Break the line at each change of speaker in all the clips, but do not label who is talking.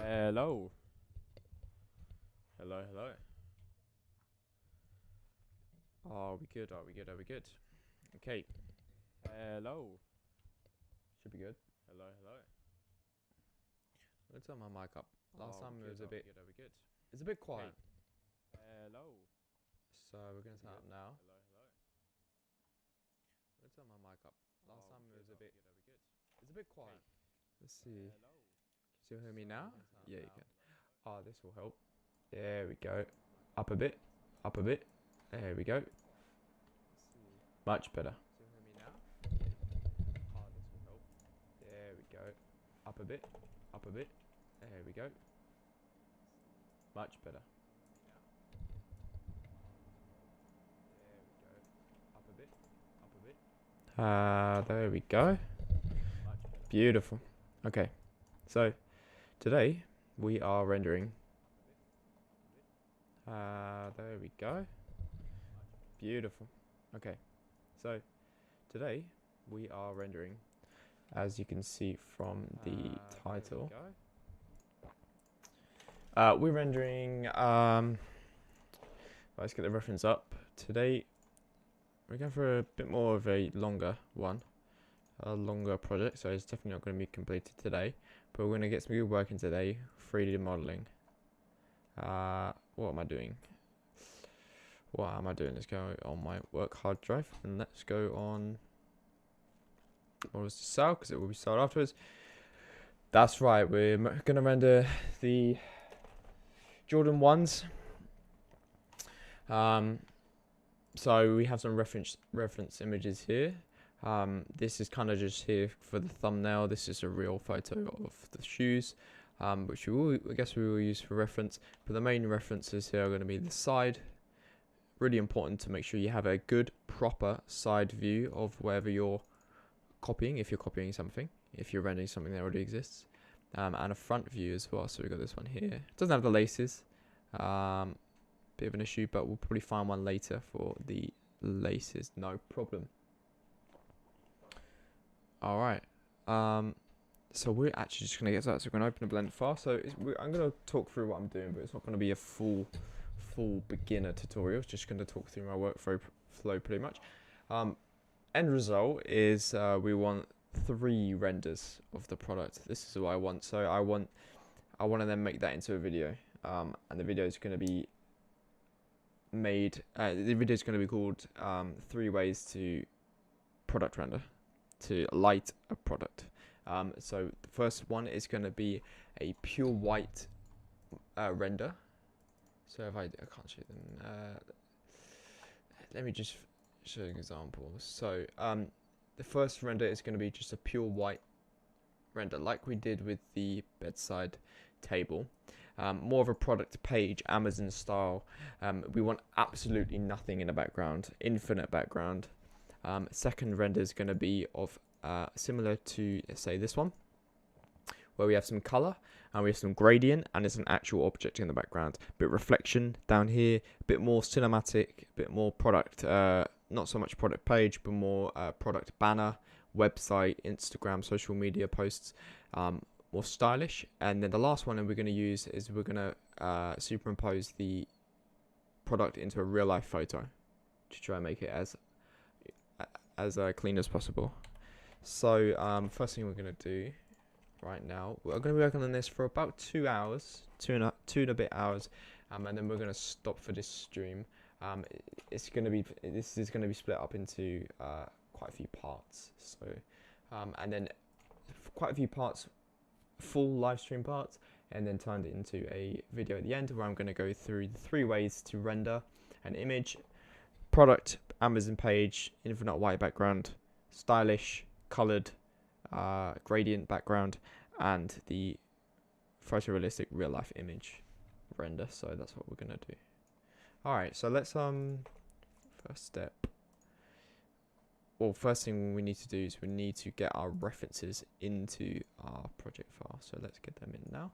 Hello. Hello, hello. Are we good? Are we good? Are we good? Okay. Hello. Should be good. Hello, hello. Let's turn my mic up. Last time it was a bit. Are we good? It's a bit quiet. Hello. So we're gonna turn up now. Hello, hello. Let's turn my mic up. Last time it was a bit. Are we good? It's a bit quiet. Let's see. Hello. Can you hear me now? Yeah, you can. Oh, this will help. There we go. Up a bit. Up a bit. There we go. Much better. Can you hear me now? Oh, this will help. There we go. Up a bit. Up a bit. There we go. Much better. There we go. Up a bit. Up a bit. There we go. Beautiful. Okay. So today we are rendering. There we go. Beautiful. Okay. So today we are rendering, as you can see from the title. We're rendering. Let's get the reference up. Today we're going for a bit more of a longer one, a longer project. So it's definitely not going to be completed today, but we're going to get some good work in today. 3D modeling. What am I doing? What am I doing? Let's go on my work hard drive and let's go on what was to sell, because it will be sold afterwards. That's right, we're going to render the Jordan 1s. So we have some reference images here. This is kind of just here for the thumbnail. This is a real photo of the shoes, which I guess we will use for reference. But the main references here are going to be the side. Really important to make sure you have a good, proper side view of wherever you're copying, if you're copying something, if you're rendering something that already exists, and a front view as well. So we've got this one here. It doesn't have the laces. Bit of an issue, but we'll probably find one later for the laces. No problem. All right. So we're actually just gonna get started. So we're gonna open a Blender file. So I'm gonna talk through what I'm doing, but it's not gonna be a full beginner tutorial. It's just gonna talk through my workflow pretty much. End result is we want 3 renders of the product. This is what I want. So I want to then make that into a video. And the video is going to be made. The video is going to be called 3 ways to product render, to light a product. So the first one is going to be a pure white render. So if I can't show them. Let me just show an example. So the first render is going to be just a pure white render, like we did with the bedside table. More of a product page, Amazon style. We want absolutely nothing in the background, infinite background. Second render is going to be of similar to, let's say, this one, where we have some color and we have some gradient and there's an actual object in the background. A bit reflection down here, a bit more cinematic, a bit more product, not so much product page, but more product banner, website, Instagram, social media posts, more stylish. And then the last one that we're going to use is we're going to superimpose the product into a real life photo to try and make it as clean as possible. So first thing we're going to do right now, we're going to be working on this for about 2 hours, two and a bit hours, and then we're going to stop for this stream. This is going to be split up into quite a few parts. So and then quite a few parts, full live stream parts, and then turned it into a video at the end where I'm going to go through the 3 ways to render an image: product, Amazon page, infinite white background, stylish, colored, gradient background, and the photorealistic real life image render. So that's what we're going to do. All right, so let's first step. Well, first thing we need to do is we need to get our references into our project file. So let's get them in now.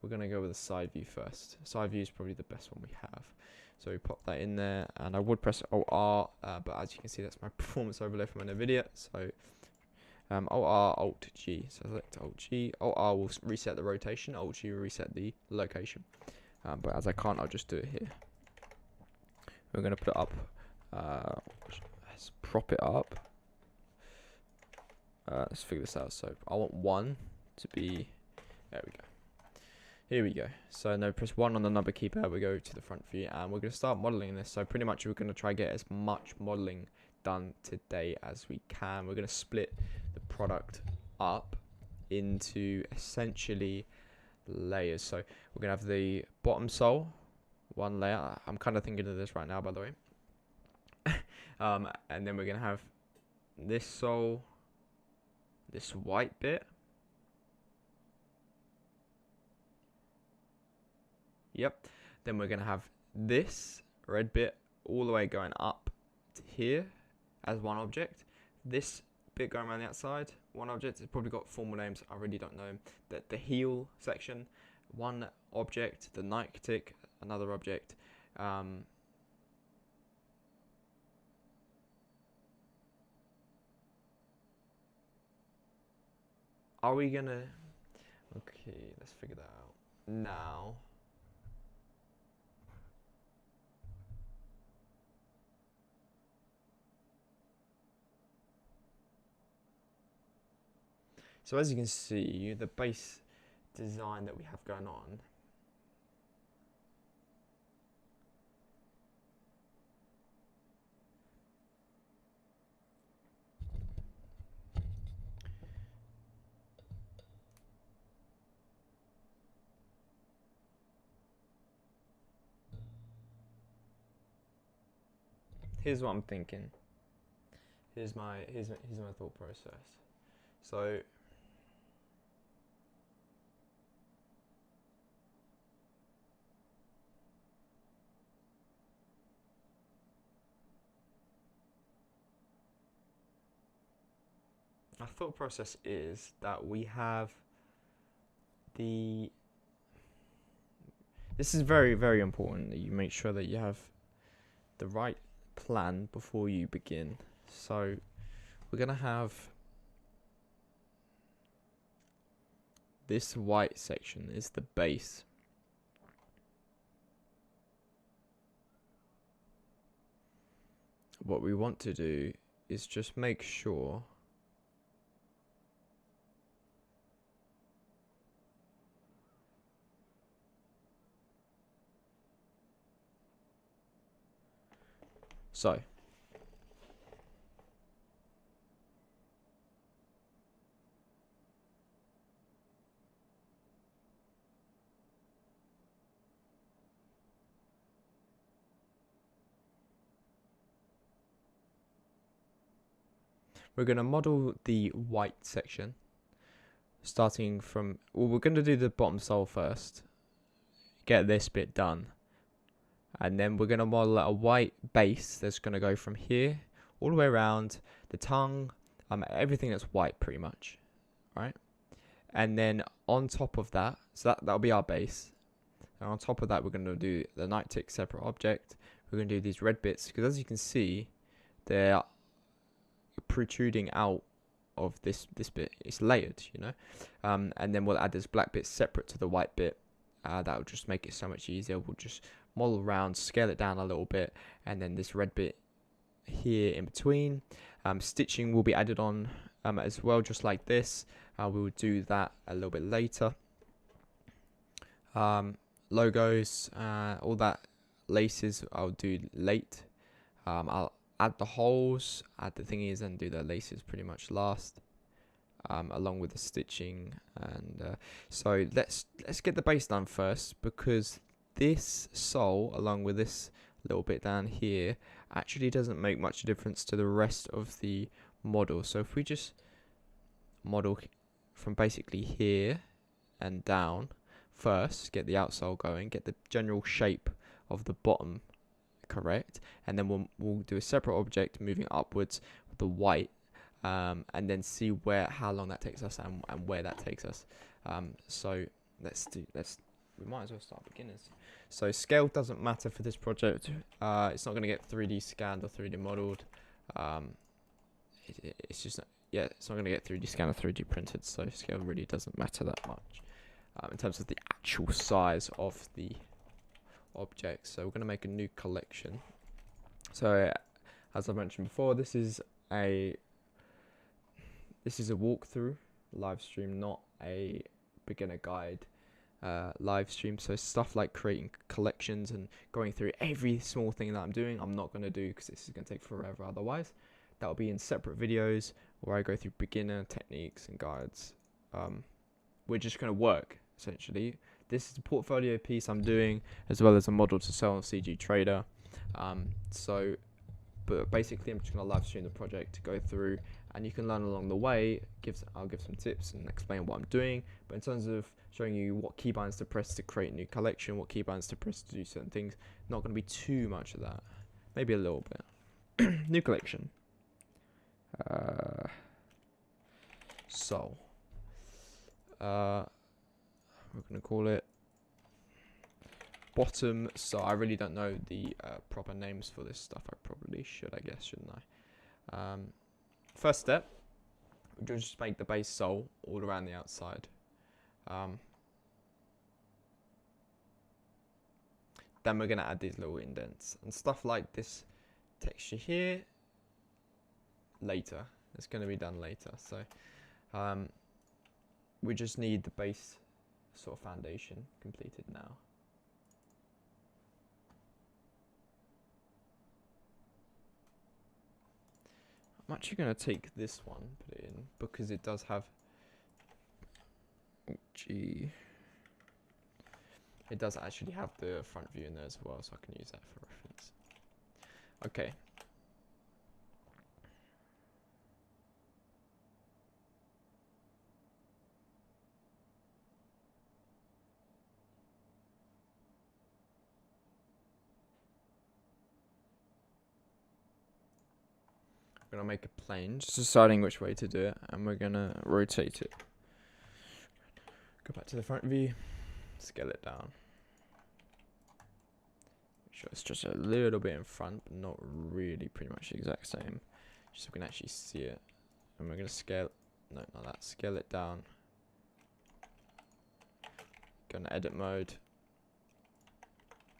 We're going to go with the side view first. Side view is probably the best one we have. So we pop that in there, and I would press Alt-R, but as you can see, that's my performance overlay from NVIDIA. So Alt R, Alt G. So select Alt G. Alt R will reset the rotation. Alt G will reset the location. But as I can't, I'll just do it here. We're going to put it up. Let's prop it up. Let's figure this out. So I want 1 to be. There we go. Here we go. So now press 1 on the number keypad. We go to the front view, and we're going to start modeling this. So pretty much we're going to try to get as much modeling done today as we can. We're going to split the product up into essentially layers. So we're going to have the bottom sole, 1 layer. I'm kind of thinking of this right now, by the way. And then we're going to have this sole, this white bit. Yep. Then we're going to have this red bit all the way going up to here as one object. This bit going around the outside, one object. It's probably got formal names. I really don't know. The heel section, one object. The Nike tick, another object. Are we going to... Okay, let's figure that out. Now... So as you can see, the base design that we have going on here's what I'm thinking. Here's my thought process. So our thought process is that we have the... This is very, very important that you make sure that you have the right plan before you begin. So we're going to have this white section is the base. What we want to do is just make sure so we're going to model the white section starting from, well, we're going to do the bottom sole first, get this bit done, and then we're going to model a white base that's going to go from here all the way around the tongue, everything that's white pretty much, right? And then on top of that, so that'll be our base, and on top of that we're going to do the Nike tick separate object. We're going to do these red bits because as you can see they're protruding out of this bit. It's layered, you know, and then we'll add this black bit separate to the white bit. That will just make it so much easier. We'll just model around, scale it down a little bit, and then this red bit here in between. Stitching will be added on as well, just like this. We will do that a little bit later. Logos, all that laces I'll do late. I'll add the holes, add the thingies, and do the laces pretty much last, along with the stitching. And so let's get the base done first, because this sole, along with this little bit down here, actually doesn't make much difference to the rest of the model. So if we just model from basically here and down first, get the outsole going, get the general shape of the bottom correct, and then we'll do a separate object moving upwards with the white, and then see how long that takes us and where that takes us. So we might as well start beginners. So scale doesn't matter for this project. It's not going to get 3D scanned or 3D modeled. It's just yeah, it's not going to get 3D scanned or 3D printed, so scale really doesn't matter that much in terms of the actual size of the object. So we're going to make a new collection. So as I mentioned before, this is a walkthrough live stream, not a beginner guide live stream. So stuff like creating collections and going through every small thing that I'm doing, I'm not going to do because this is going to take forever otherwise. That'll be in separate videos where I go through beginner techniques and guides. We're just going to work, essentially. This is a portfolio piece I'm doing, as well as a model to sell on CG Trader. But basically I'm just going to live stream the project to go through, and you can learn along the way. I'll give some tips and explain what I'm doing. But in terms of showing you what keybinds to press to create a new collection, what keybinds to press to do certain things, not going to be too much of that. Maybe a little bit. New collection. Soul. We're going to call it bottom. So I really don't know the proper names for this stuff. I probably should, I guess, shouldn't I? First step, we'll just make the base sole all around the outside. Then we're going to add these little indents and stuff like this texture here later. It's going to be done later. So we just need the base sort of foundation completed now. I'm actually going to take this one, put it in, because it does have, it does actually have the front view in there as well, so I can use that for reference. Okay. I'm going to make a plane, just deciding which way to do it, and we're going to rotate it. Go back to the front view, scale it down. Make sure it's just a little bit in front, but not really, pretty much the exact same. Just so we can actually see it. And we're going to scale, no, not that, scale it down. Go into edit mode,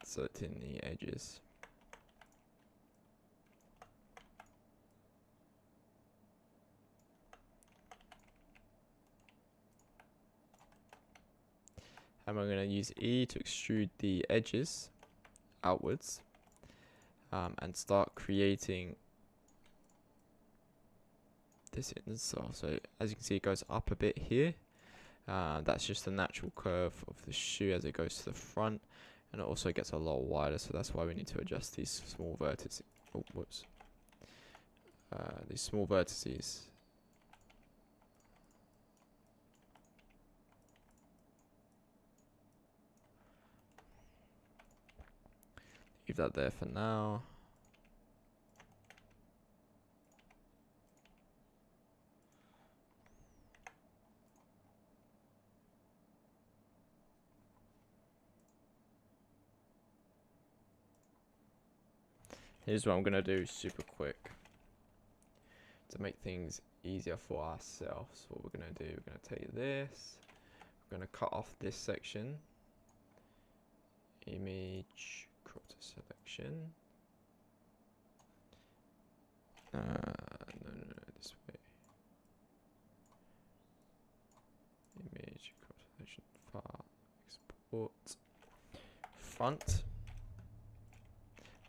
selecting the edges. And we're going to use E to extrude the edges outwards and start creating this insole. So as you can see, it goes up a bit here. That's just the natural curve of the shoe as it goes to the front, and it also gets a lot wider, so that's why we need to adjust these small vertices. Oh, whoops. These small vertices. Leave that there for now. Here's what I'm going to do super quick to make things easier for ourselves. What we're going to do, we're going to take this, we're going to cut off this section, image, crop to selection, no, this way, image, crop to selection, file, export, front.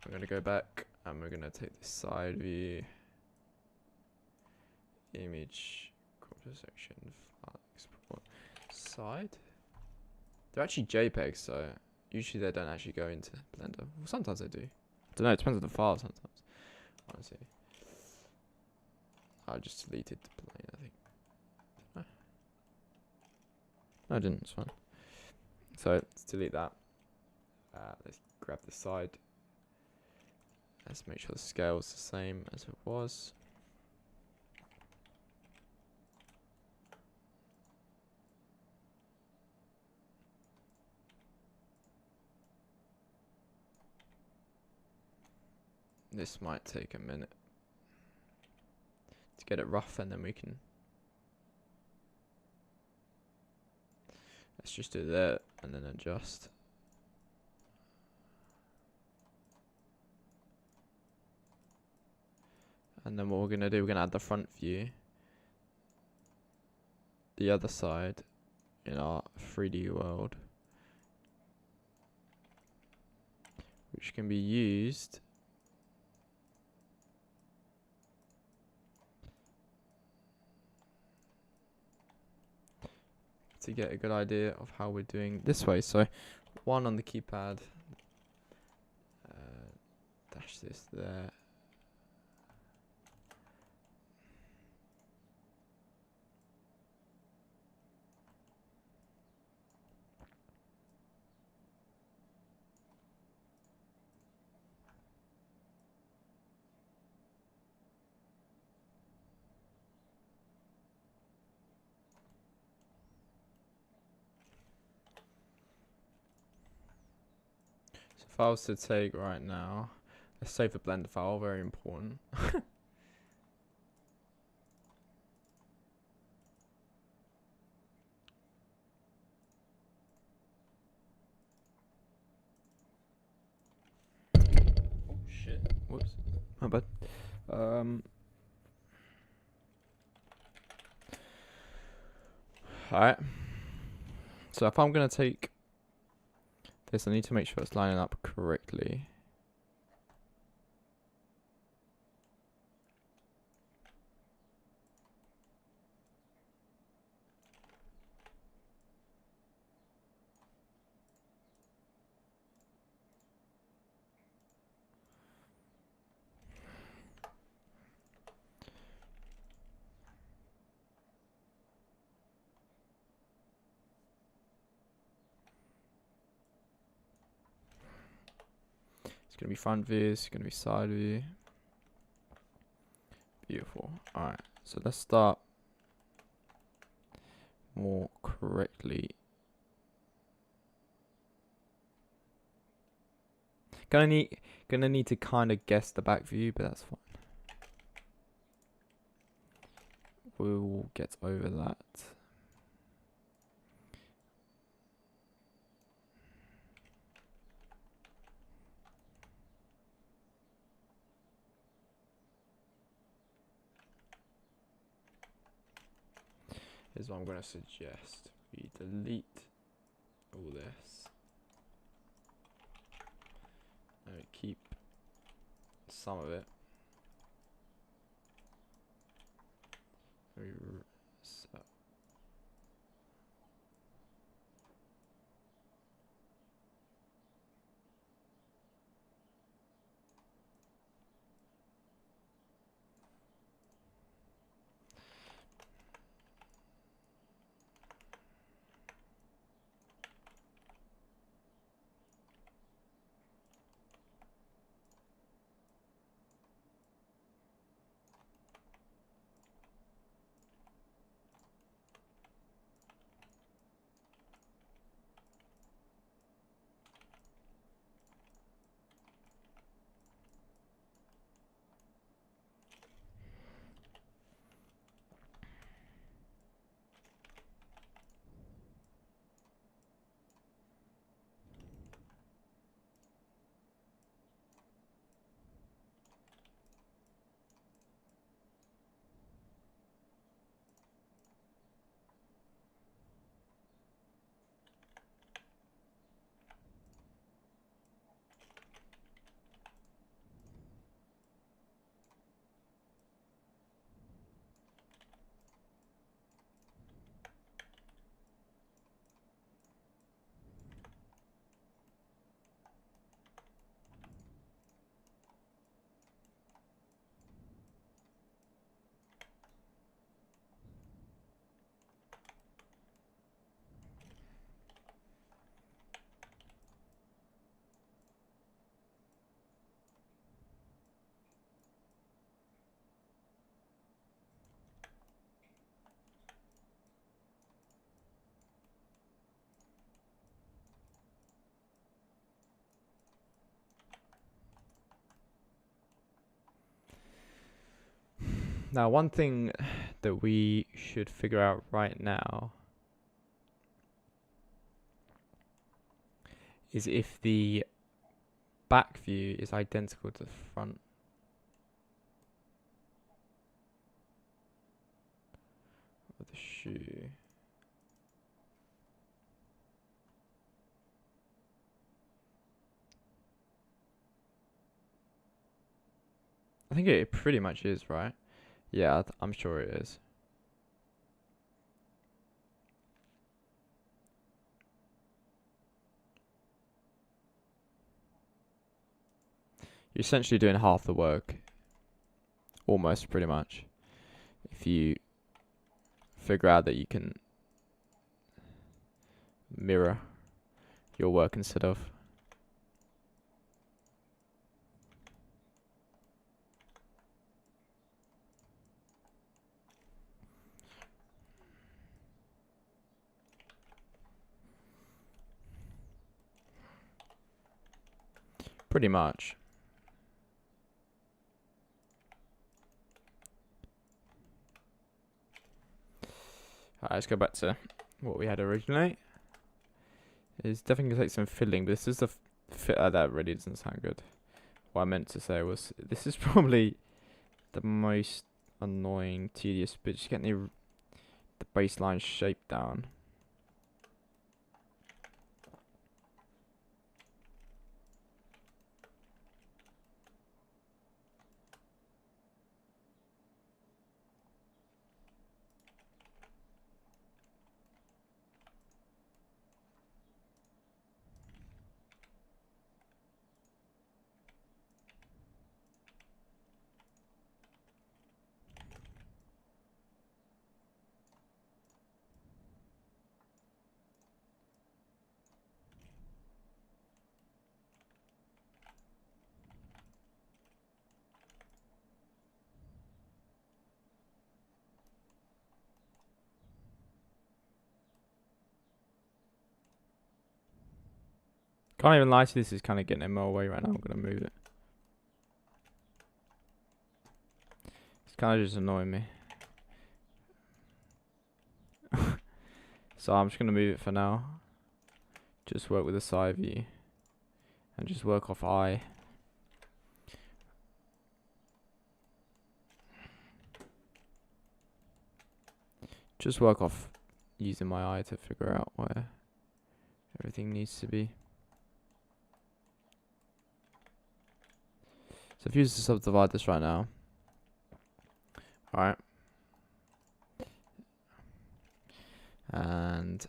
We're going to go back and we're going to take the side view, image, crop to section, file, export, side. They're actually JPEGs, so usually they don't actually go into Blender. Well, sometimes they do. I don't know, it depends on the file sometimes. Honestly. I just deleted the plane, I think. No, I didn't, it's fine. So let's delete that. Let's grab the side. Let's make sure the scale is the same as it was. This might take a minute to get it rough, and then we can. Let's just do that and then adjust. And then what we're gonna do, we're gonna add the front view, the other side in our 3D world, which can be used to get a good idea of how we're doing this way. So 1 on the keypad, dash this there. So if I was to take right now, let's save the blender file, very important. Oh shit, whoops, my bad. Alright, so if I'm gonna take this, I need to make sure it's lining up correctly. It's gonna be front view, it's gonna be side view. Beautiful. Alright, so let's start more correctly. Gonna need to kind of guess the back view, but that's fine. We'll get over that. Here's what I'm going to suggest. We delete all this. And we keep some of it. So Now, one thing that we should figure out right now is if the back view is identical to the front. Of the shoe. I think it pretty much is, right? Yeah, I'm sure it is. You're essentially doing half the work. Almost, pretty much. If you figure out that you can mirror your work instead of. Pretty much. Alright, let's go back to what we had originally. It's definitely going to take some filling, but this is the fit that really doesn't sound good. What I meant to say was, this is probably the most annoying, tedious bit, just getting the baseline shape down. Can't even lie to you, this is kind of getting in my way right now. I'm going to move it. It's kind of just annoying me. So I'm just going to move it for now. Just work with the side view. And just work off eye. Just work off using my eye to figure out where everything needs to be. So if you use to subdivide this right now. Alright. And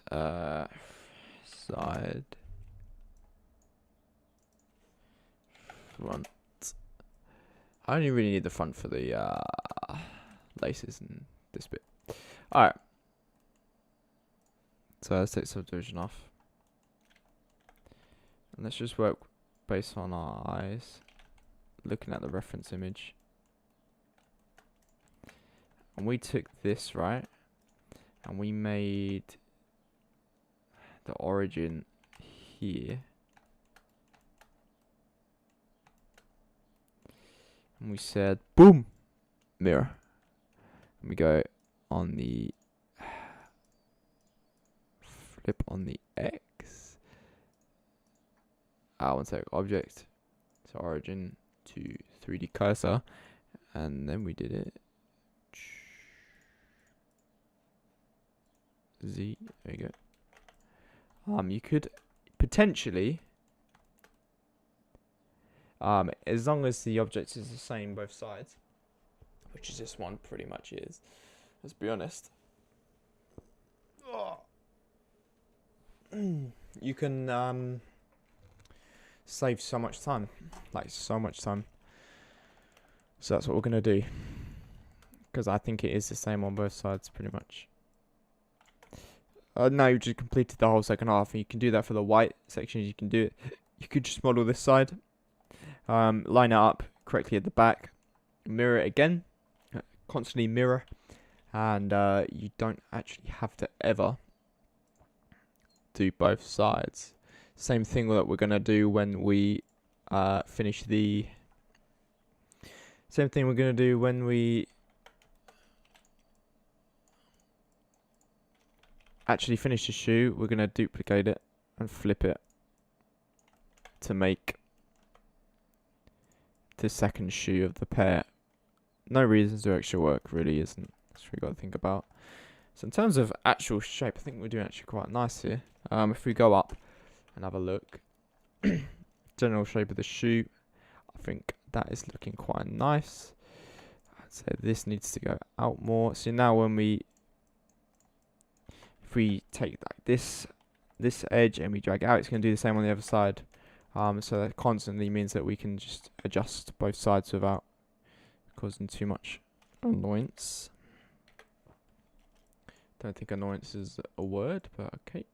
side front. I only really need the front for the laces and this bit. Alright. So let's take subdivision off. And let's just work based on our eyes. Looking at the reference image. And we took this, right? And we made the origin here. And we said, boom, mirror. And we go on the flip on the X. One sec, object. So origin to 3D cursor. And then we did it. Z, there you go. You could potentially, as long as the object is the same both sides, which is this one pretty much is. Let's be honest. You can save so much time, like so much time. So that's what we're gonna do, because I think it is the same on both sides pretty much. Now you've just completed the whole second half, and you can do that for the white sections. You can do it. You could just model this side, line it up correctly at the back, mirror it again, constantly mirror, and you don't actually have to ever do both sides. Same thing that we're gonna do when we finish the. Same thing we're gonna do when we actually finish the shoe, we're going to duplicate it and flip it to make the second shoe of the pair. No reason to do extra work, really isn't. That's what we got to think about. So in terms of actual shape, I think we're doing actually quite nice here. If we go up and have a look, general shape of the shoe, I think that is looking quite nice. I'd say this needs to go out more. So now if we take like this edge and we drag it out, it's going to do the same on the other side. So that constantly means that we can just adjust both sides without causing too much annoyance. Don't think annoyance is a word, but okay.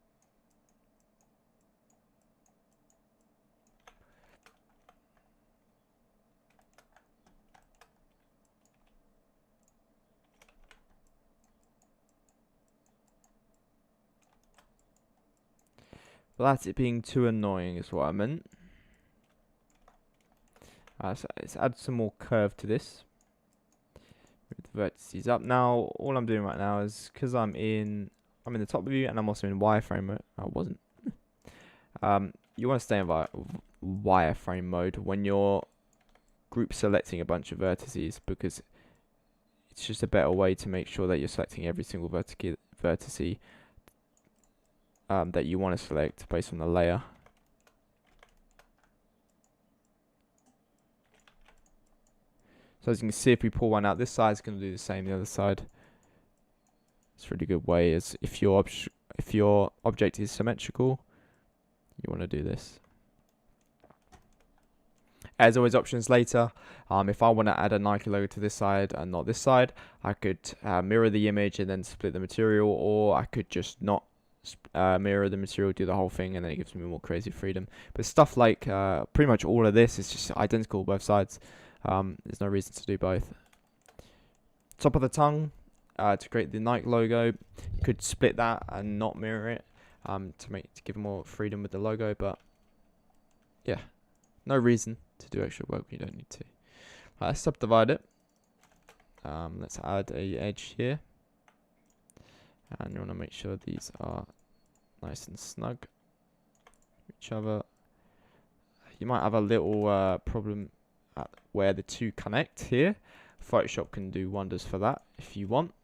Well, that's it being too annoying is what I meant. So let's add some more curve to this. Move the vertices up. Now, all I'm doing right now is, because I'm in the top view and I'm also in wireframe mode. I wasn't. You want to stay in wireframe mode when you're group selecting a bunch of vertices, because it's just a better way to make sure that you're selecting every single vertice that you want to select based on the layer. So as you can see, if we pull one out, this side is going to do the same the other side. It's a really good way, as if your object is symmetrical, you want to do this. As always, options later. If I want to add a Nike logo to this side and not this side, I could mirror the image and then split the material, or I could just not mirror the material, do the whole thing, and then it gives me more crazy freedom. But stuff like pretty much all of this is just identical both sides. There's no reason to do both. Top of the tongue, to create the Nike logo, you could split that and not mirror it to give more freedom with the logo. But yeah, no reason to do extra work when you don't need to. Let's subdivide it. Let's add a edge here, and you want to make sure these are nice and snug to each other. You might have a little problem at where the two connect here. Photoshop can do wonders for that if you want.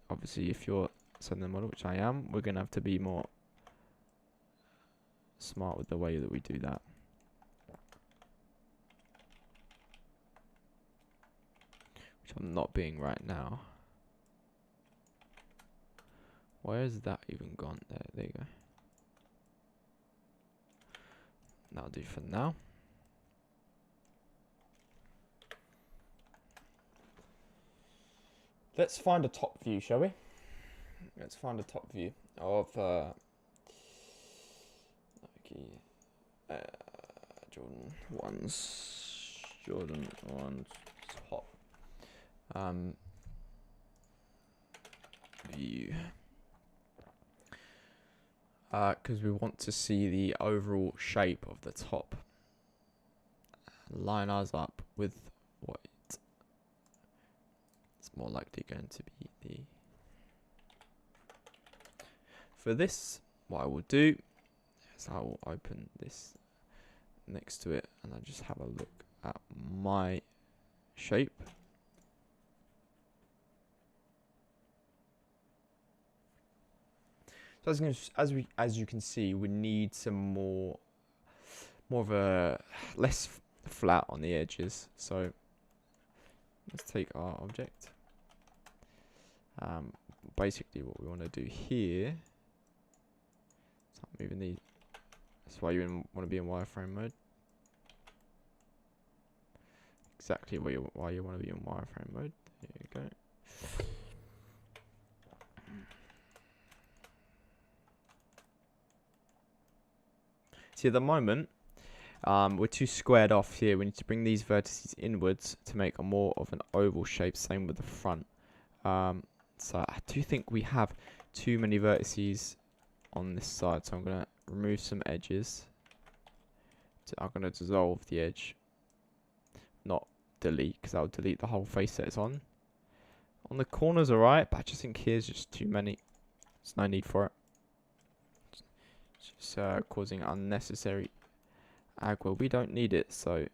Obviously, if you're sending the model, which I am, we're going to have to be more smart with the way that we do that. Which I'm not being right now. Where is that even gone? There you go. That'll do for now. Let's find a top view, shall we? Let's find a top view of Nike Jordan 1's top view. Because we want to see the overall shape of the top. Line ours up with what it's more likely going to be the. For this, what I will do is I will open this next to it and I'll just have a look at my shape. So as you can see, we need some more of a less flat on the edges. So let's take our object. Basically, what we want to do here. Start moving these. That's why you want to be in wireframe mode. Exactly why you want to be in wireframe mode. There you go. See, at the moment, we're too squared off here. We need to bring these vertices inwards to make a more of an oval shape. Same with the front. So I do think we have too many vertices on this side. So I'm going to remove some edges. I'm going to dissolve the edge. Not delete, because I'll delete the whole face that it's on. On the corners, alright, but I just think here's just too many. There's no need for it. It's just causing unnecessary agua. We don't need it, so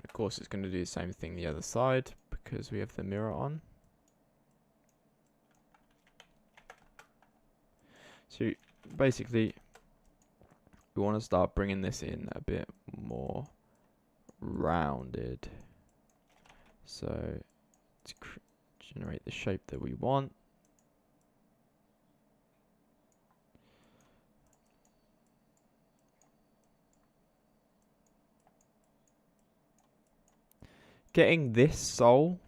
of course it's going to do the same thing the other side because we have the mirror on. So basically we want to start bringing this in a bit more rounded, so to generate the shape that we want. Getting this sole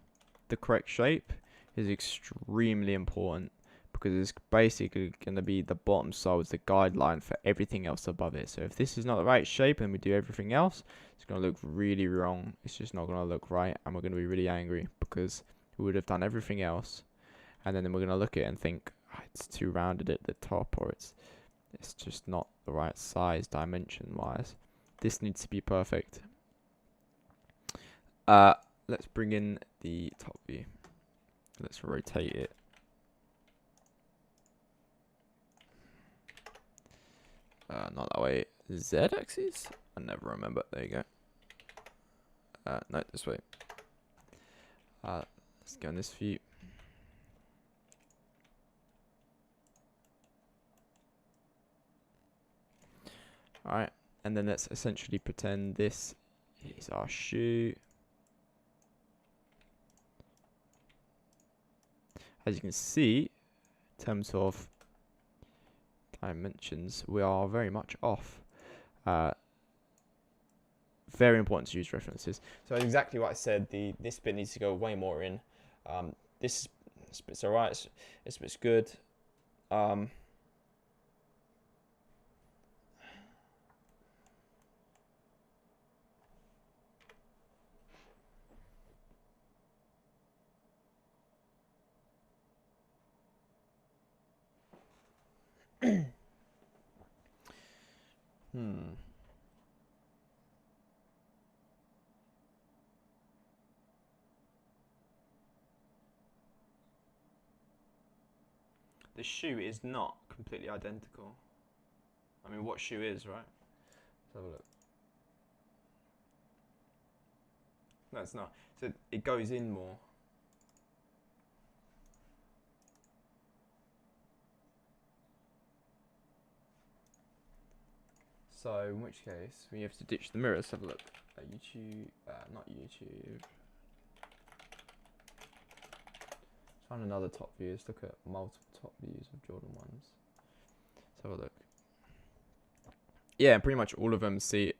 the correct shape is extremely important, because it's basically going to be the bottom sole as the guideline for everything else above it. So if this is not the right shape and we do everything else, it's going to look really wrong. It's just not going to look right, and we're going to be really angry because we would have done everything else, and then we're going to look at it and think, oh, it's too rounded at the top, or it's just not the right size dimension wise. This needs to be perfect. Let's bring in the top view. Let's rotate it. Not that way. Z-axis? I never remember. There you go. No, this way. Let's go in this view. Alright, and then let's essentially pretend this is our shoe. As you can see, in terms of dimensions, we are very much off. Very important to use references. So exactly what I said, this bit needs to go way more in. This bit's alright, this bit's good. The shoe is not completely identical. I mean, what shoe is, right? Let's have a look. No, it's not. So it goes in more. So in which case, we have to ditch the mirror. Let's have a look at YouTube. Not YouTube. Let's find another top view. Let's look at multiple top views of Jordan 1s. Let's have a look. Yeah, pretty much all of them. See,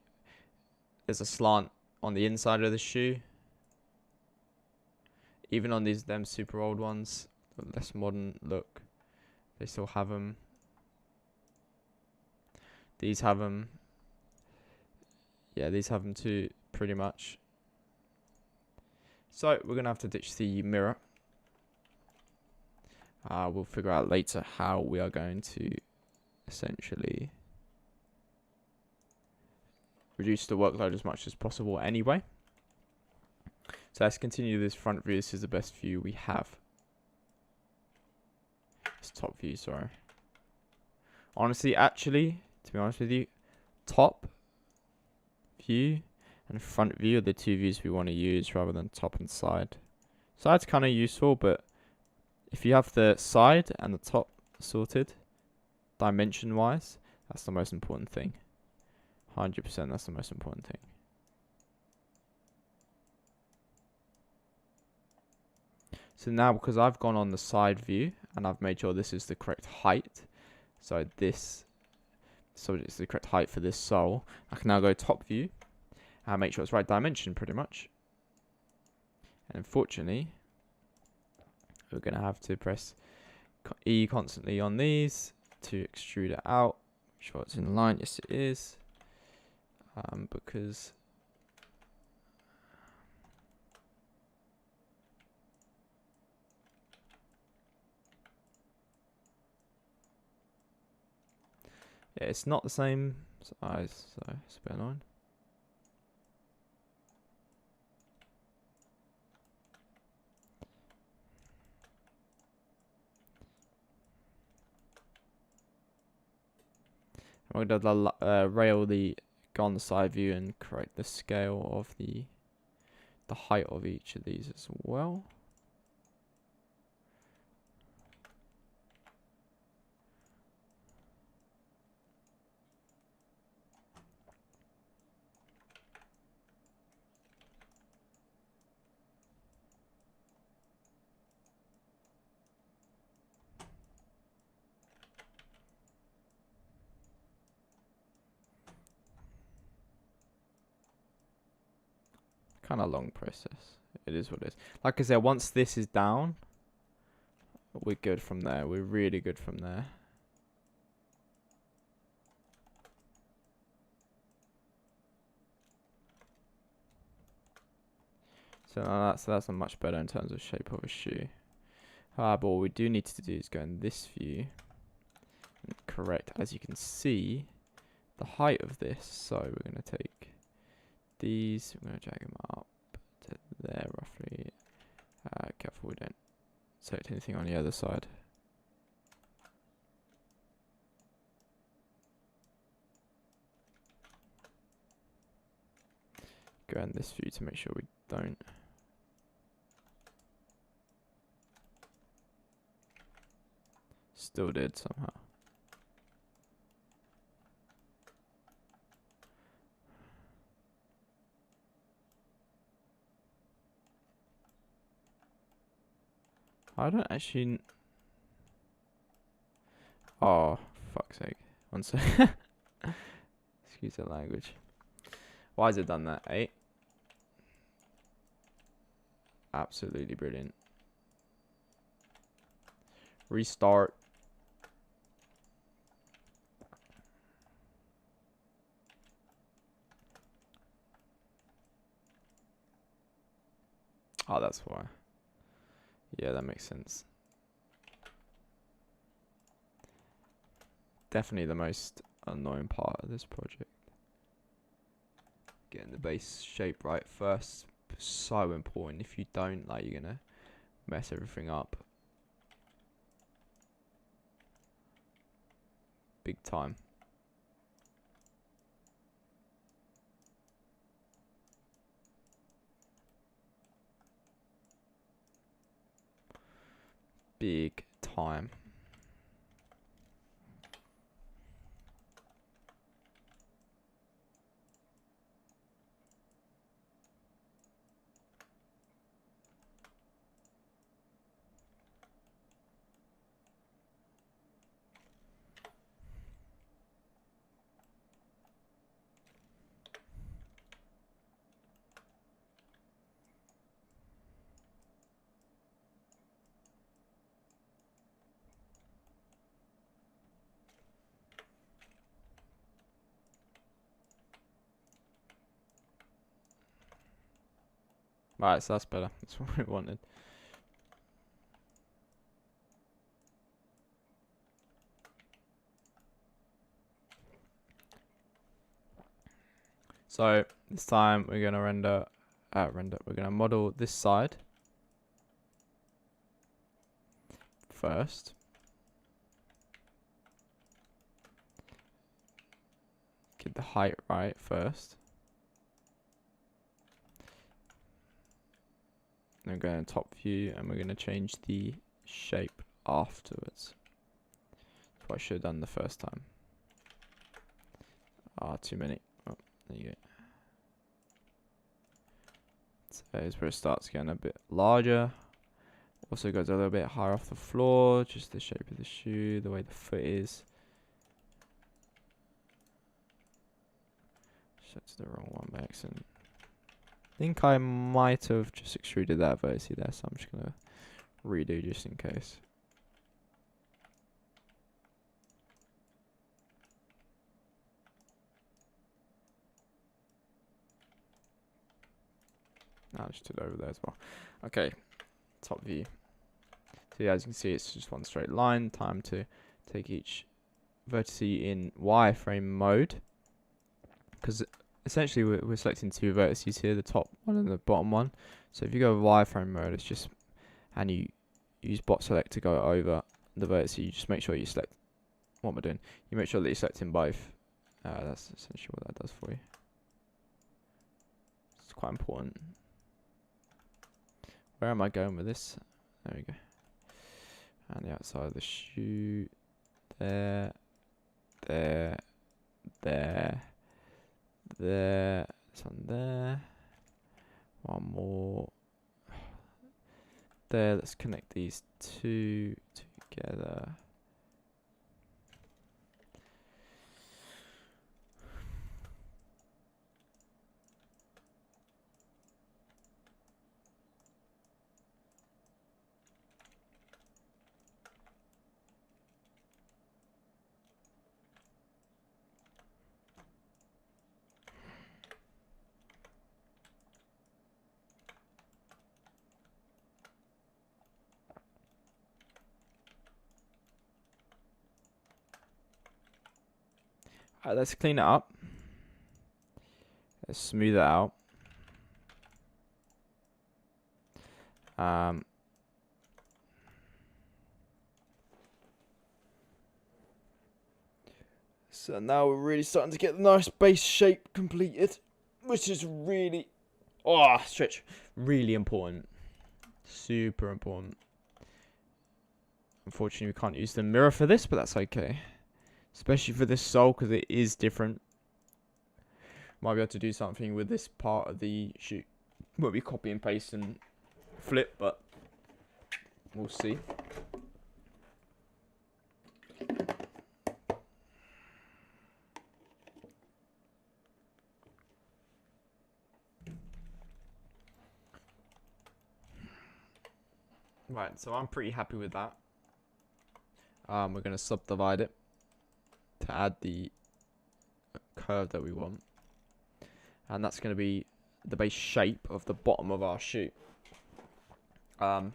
there's a slant on the inside of the shoe. Even on them super old ones, the less modern look, they still have them. These have them. Yeah, these have them too, pretty much. So we're gonna have to ditch the mirror. We'll figure out later how we are going to essentially reduce the workload as much as possible anyway. So let's continue this front view. This is the best view we have. It's top view, sorry. Honestly, actually, to be honest with you, top view and front view are the two views we want to use rather than top and side. Side's kind of useful, but if you have the side and the top sorted, dimension wise, that's the most important thing. 100%, that's the most important thing. So now, because I've gone on the side view and I've made sure this is the correct height, so it's the correct height for this sole, I can now go top view and make sure it's right dimension pretty much. And unfortunately, we're going to have to press E constantly on these to extrude it out. Make sure it's in line. Yes, it is. Because yeah, it's not the same size, so it's a bit annoying. We're going to go on the side view and correct the scale of the height of each of these as well. Kind of long process. It is what it is. Like I said, once this is down, we're good from there. We're really good from there. So that's a much better in terms of shape of a shoe. But what we do need to do is go in this view and correct, as you can see, the height of this. So we're going to take these, we're going to drag them up to there roughly. Careful we don't select anything on the other side. Go in this view to make sure we don't. Still did somehow. I don't actually. Oh, fuck's sake. One sec. Excuse the language. Why has it done that, eh? Absolutely brilliant. Restart. Oh, that's why. Yeah, that makes sense. Definitely the most annoying part of this project. Getting the base shape right first. So important. If you don't, like, you're gonna mess everything up. Big time. Big time. Right, so that's better. That's what we wanted. So this time we're gonna we're gonna model this side first. Get the height right first. Then we're going to top view and we're going to change the shape afterwards. That's what I should have done the first time. Ah, too many. Oh, there you go. So here's where it starts getting a bit larger. Also goes a little bit higher off the floor, just the shape of the shoe, the way the foot is. That's the wrong one by accident. I think I might have just extruded that vertice there, so I'm just going to redo just in case. I just did over there as well. Okay, top view. So yeah, as you can see, it's just one straight line. Time to take each vertex in wireframe mode, because essentially we're selecting two vertices here, the top one and the bottom one. So if you go wireframe mode, it's just, and you use bot select to go over the vertex, you just make sure you select, what am I doing? You make sure that you're selecting both That's essentially what that does for you. It's quite important. Where am I going with this? There we go. And the outside of the shoe. There. There. There. There. Some there. One more. There. Let's connect these two together. Alright, let's clean it up. Let's smooth it out. So now we're really starting to get the nice base shape completed, which is really, stretch, really important. Super important. Unfortunately, we can't use the mirror for this, but that's okay. Especially for this sole, because it is different. Might be able to do something with this part of the shoe. Won't be copy and paste and flip, but we'll see. Right, so I'm pretty happy with that. We're going to subdivide it to add the curve that we want. And that's going to be the base shape of the bottom of our shoe. Now,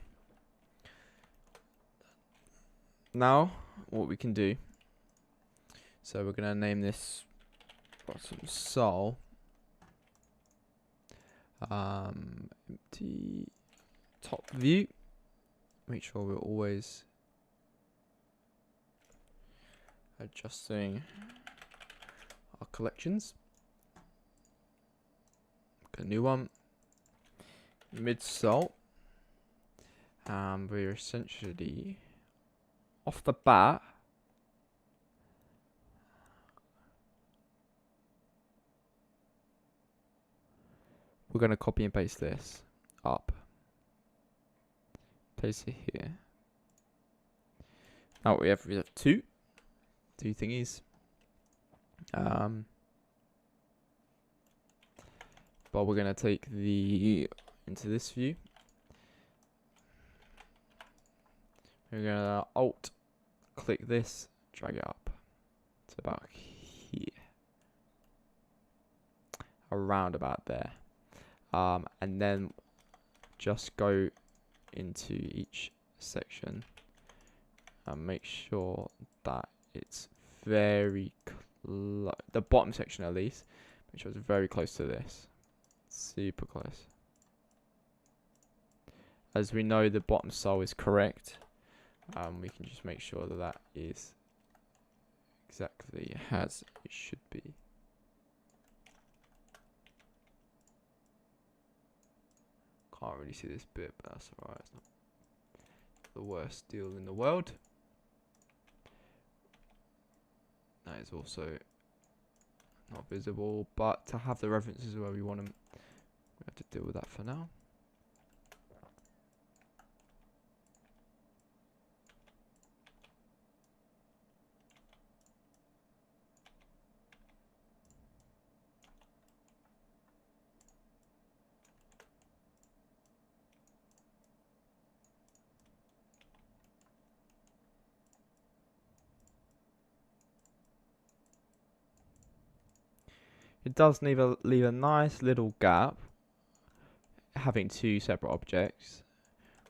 what we can do. So we're going to name this bottom sole. Empty top view. Make sure we're always adjusting our collections. A new one. Midsole. We're essentially off the bat. We're going to copy and paste this up. Place it here. Now what we have two thingies. But we're gonna take the into this view. We're gonna alt click this, drag it up to about here, around about there, and then just go into each section and make sure that it's very the bottom section at least, make sure it's very close to this, super close. As we know, the bottom sole is correct. We can just make sure that that is exactly as it should be. Can't really see this bit, but that's alright. It's not the worst deal in the world. That is also not visible, but to have the references where we want them, we have to deal with that for now. It does leave a nice little gap, having two separate objects,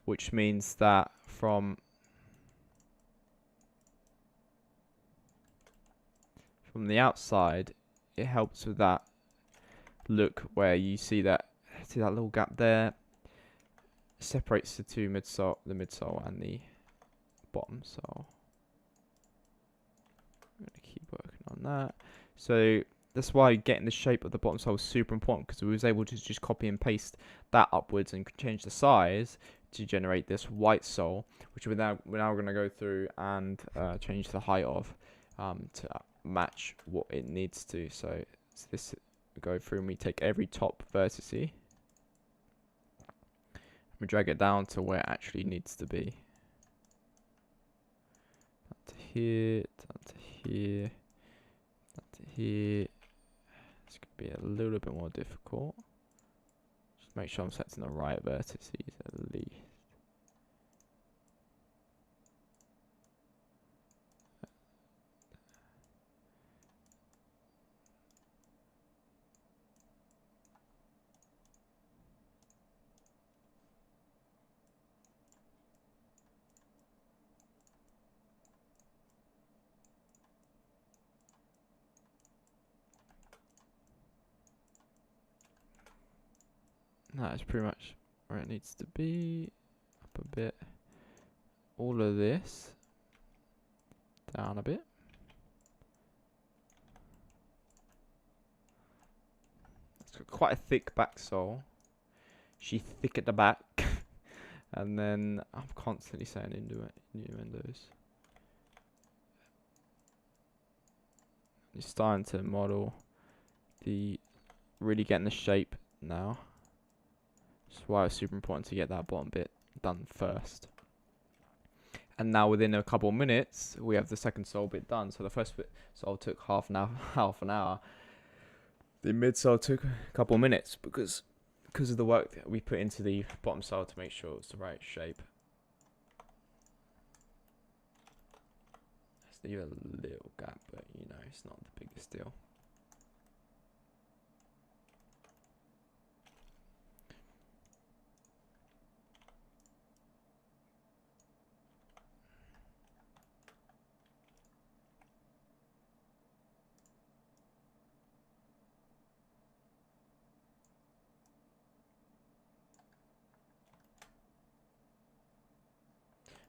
which means that from the outside, it helps with that look where you see that little gap there. Separates the two midsole, the midsole and the bottom sole. I'm gonna keep working on that. So that's why getting the shape of the bottom sole is super important, because we was able to just copy and paste that upwards and change the size to generate this white sole, which we're now going to go through and change the height of to match what it needs to. So this, we go through and we take every top vertice, we drag it down to where it actually needs to be. Down to here, down to here, down to here. It's going to be a little bit more difficult. Just make sure I'm setting the right vertices at least. That is pretty much where it needs to be. Up a bit. All of this down a bit. It's got quite a thick back sole. She thick at the back. And then I'm constantly saying innuendos. You're starting to model the really getting the shape now. That's why it's super important to get that bottom bit done first. And now within a couple of minutes, we have the second sole bit done. So the first bit sole took half an hour. The mid sole took a couple of minutes because of the work that we put into the bottom sole to make sure it's the right shape. Let's leave a little gap, but you know, it's not the biggest deal.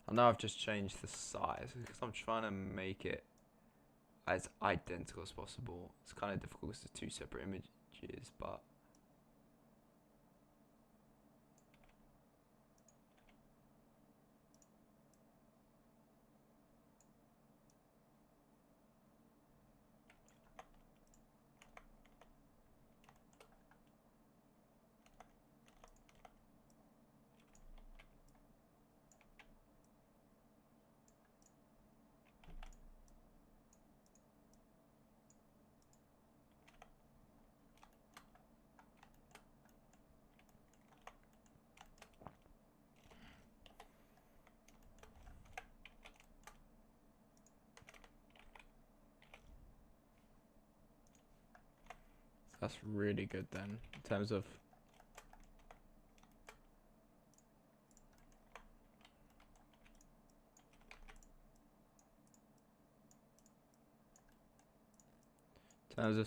I know I've just changed the size because I'm trying to make it as identical as possible. It's kind of difficult because it's two separate images, but that's really good then in terms of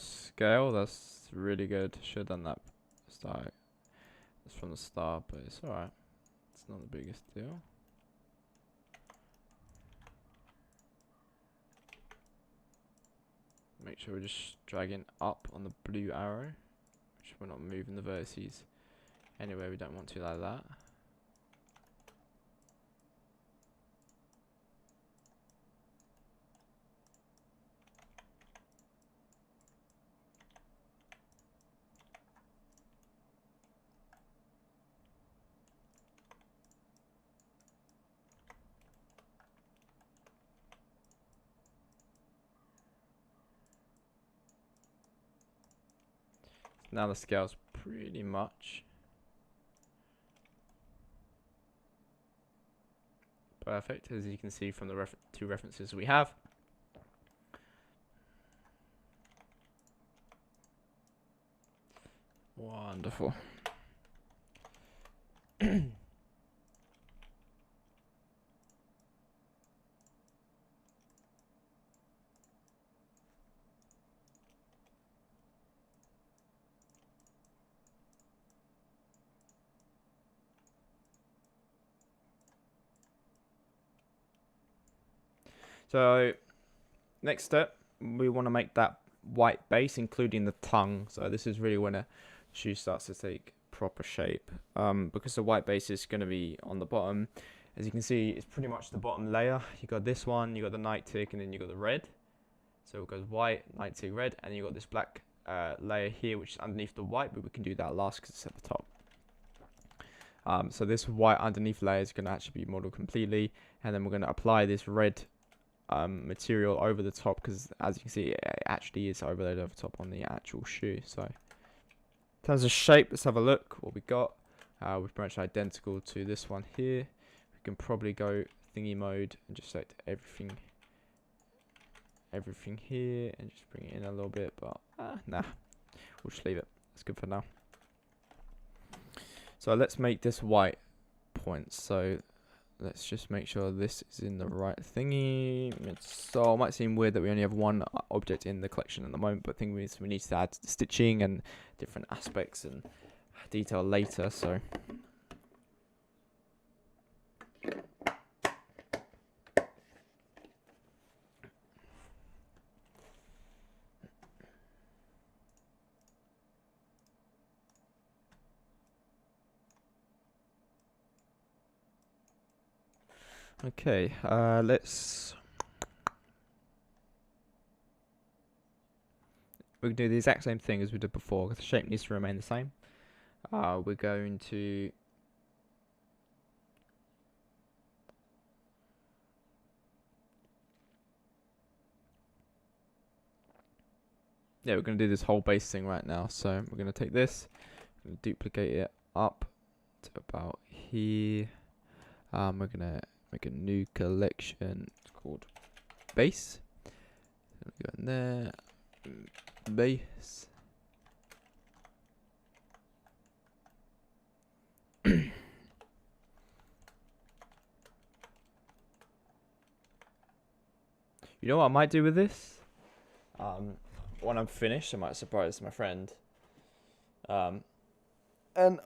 scale. That's really good. Should have done that start. That's from the start, but it's alright. It's not the biggest deal. Make sure we're just dragging up on the blue arrow, which we're not moving the vertices anywhere we don't want to like that. Now the scale's pretty much perfect, as you can see from the two references we have. Wonderful. So next step, we want to make that white base, including the tongue. So this is really when a shoe starts to take proper shape. Because the white base is going to be on the bottom. As you can see, it's pretty much the bottom layer. You got this one, you got the night tick, and then you got the red. So it goes white, night tick, red, and then you got this black layer here, which is underneath the white, but we can do that last because it's at the top. So this white underneath layer is going to actually be modeled completely, and then we're going to apply this red material over the top, because as you can see, it actually is overlaid over top on the actual shoe. So in terms of shape, let's have a look what we got. We're pretty much identical to this one here. We can probably go thingy mode and just select everything here and just bring it in a little bit, but nah, we'll just leave it. That's good for now. So let's make this white point. So let's just make sure this is in the right thingy. So it might seem weird that we only have one object in the collection at the moment, but the thing is we need to add stitching and different aspects and detail later. So okay, we can do the exact same thing as we did before, because the shape needs to remain the same. We're going to we're going to do this whole base thing right now. So we're going to take this, duplicate it up to about here. We're going to make a new collection. It's called base. Go in there, base. You know what I might do with this? When I'm finished, I might surprise my friend. And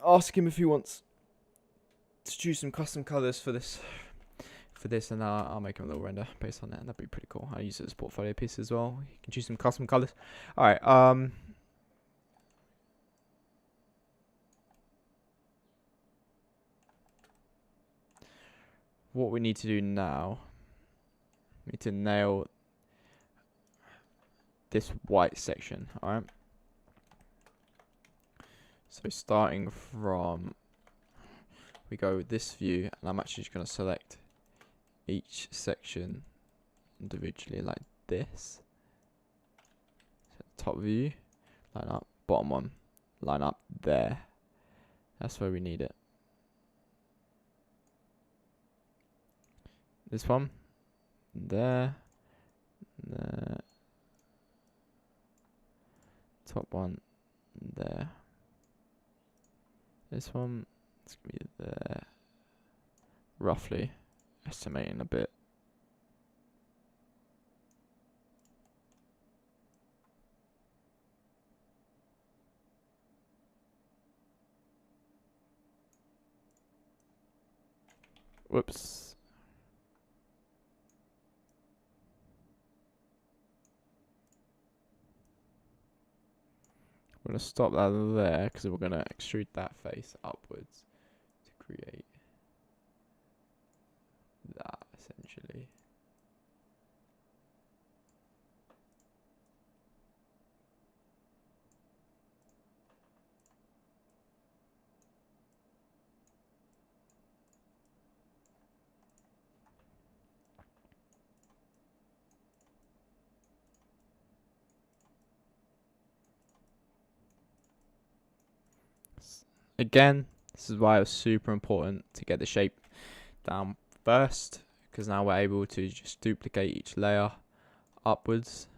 ask him if he wants to choose some custom colors for this. And I'll make him a little render based on that, and that'd be pretty cool. I'll use it as a portfolio piece as well. You can choose some custom colors. All right. What we need to do now, we need to nail this white section. All right. So starting from, we go with this view, and I'm actually just going to select each section individually like this. So top view, line up, bottom one, line up there. That's where we need it. This one, there, there, top one, there. This one, it's gonna be there. Roughly, estimating a bit. Whoops. We're going to stop that there, because we're going to extrude that face upwards to create that, essentially. Again, this is why it was super important to get the shape down first, because now we're able to just duplicate each layer upwards.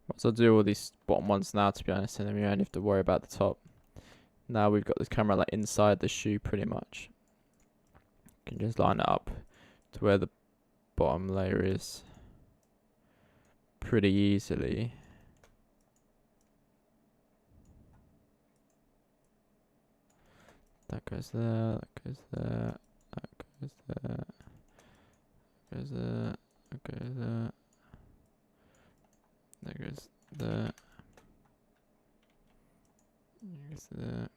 Once I do all these bottom ones now, to be honest, and then we only have to worry about the top. Now we've got this camera like inside the shoe pretty much. You can just line it up to where the bottom layer is pretty easily. That goes there, that goes there, that goes there, that goes there, that goes there, that goes there, that goes there.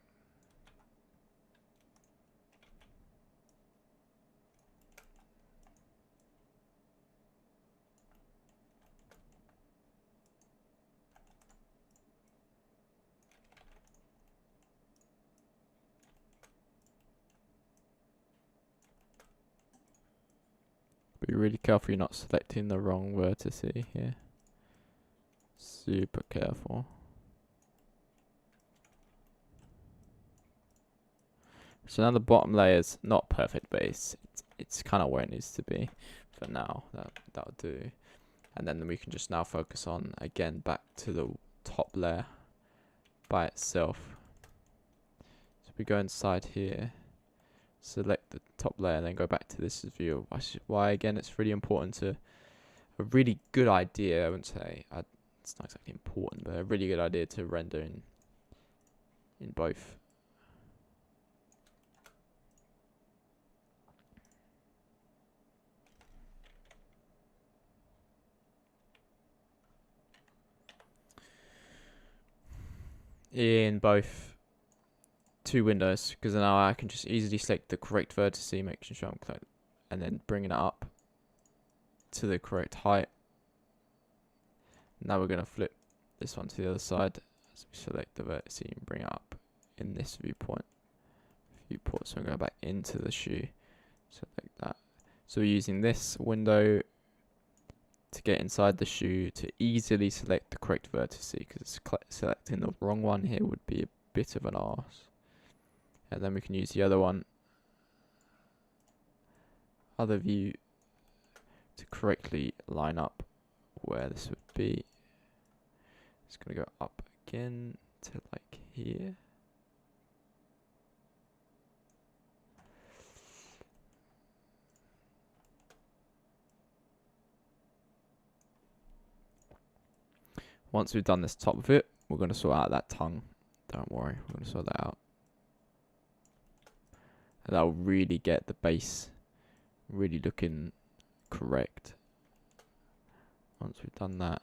Be really careful you're not selecting the wrong vertice here. Super careful. So now the bottom layer's not perfect, but it's kind of where it needs to be for now. That'll do. And then we can just now focus on, again, back to the top layer by itself. So we go inside here, select the top layer, and then go back to this view. Why again, it's really important to, a really good idea, I wouldn't say, it's not exactly important, but a really good idea to render in both. In both two windows, because now I can just easily select the correct vertice, making sure I'm correct, and then bringing it up to the correct height. Now we're going to flip this one to the other side. So we select the vertice and bring it up in this viewport. So I'm going back into the shoe. Select that. So we're using this window to get inside the shoe to easily select the correct vertice, because selecting the wrong one here would be a bit of an arse. And then we can use the other view to correctly line up where this would be. It's going to go up again to like here. Once we've done this top of it, we're going to sort out that tongue. Don't worry, we're going to sort that out. And that'll really get the base really looking correct. Once we've done that.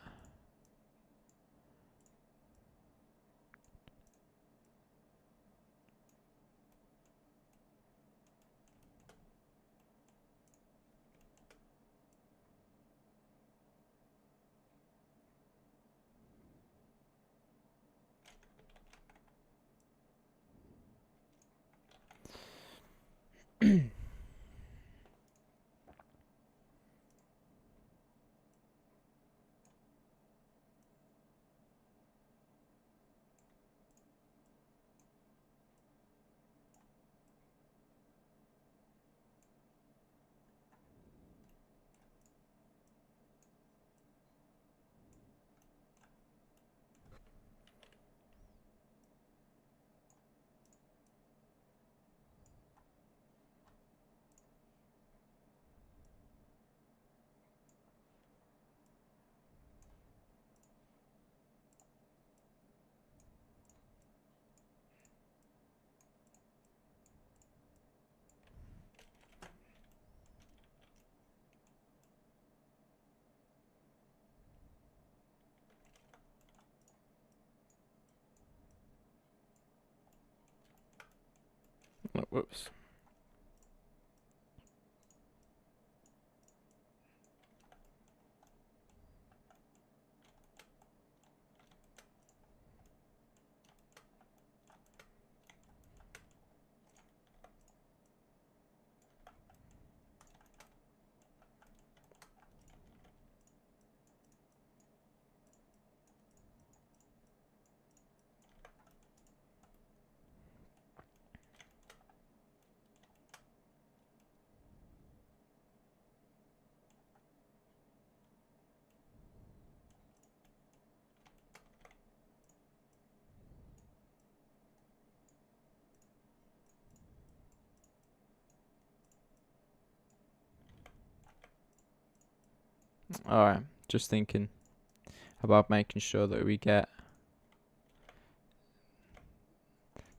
Oh, whoops. Alright, just thinking about making sure that we get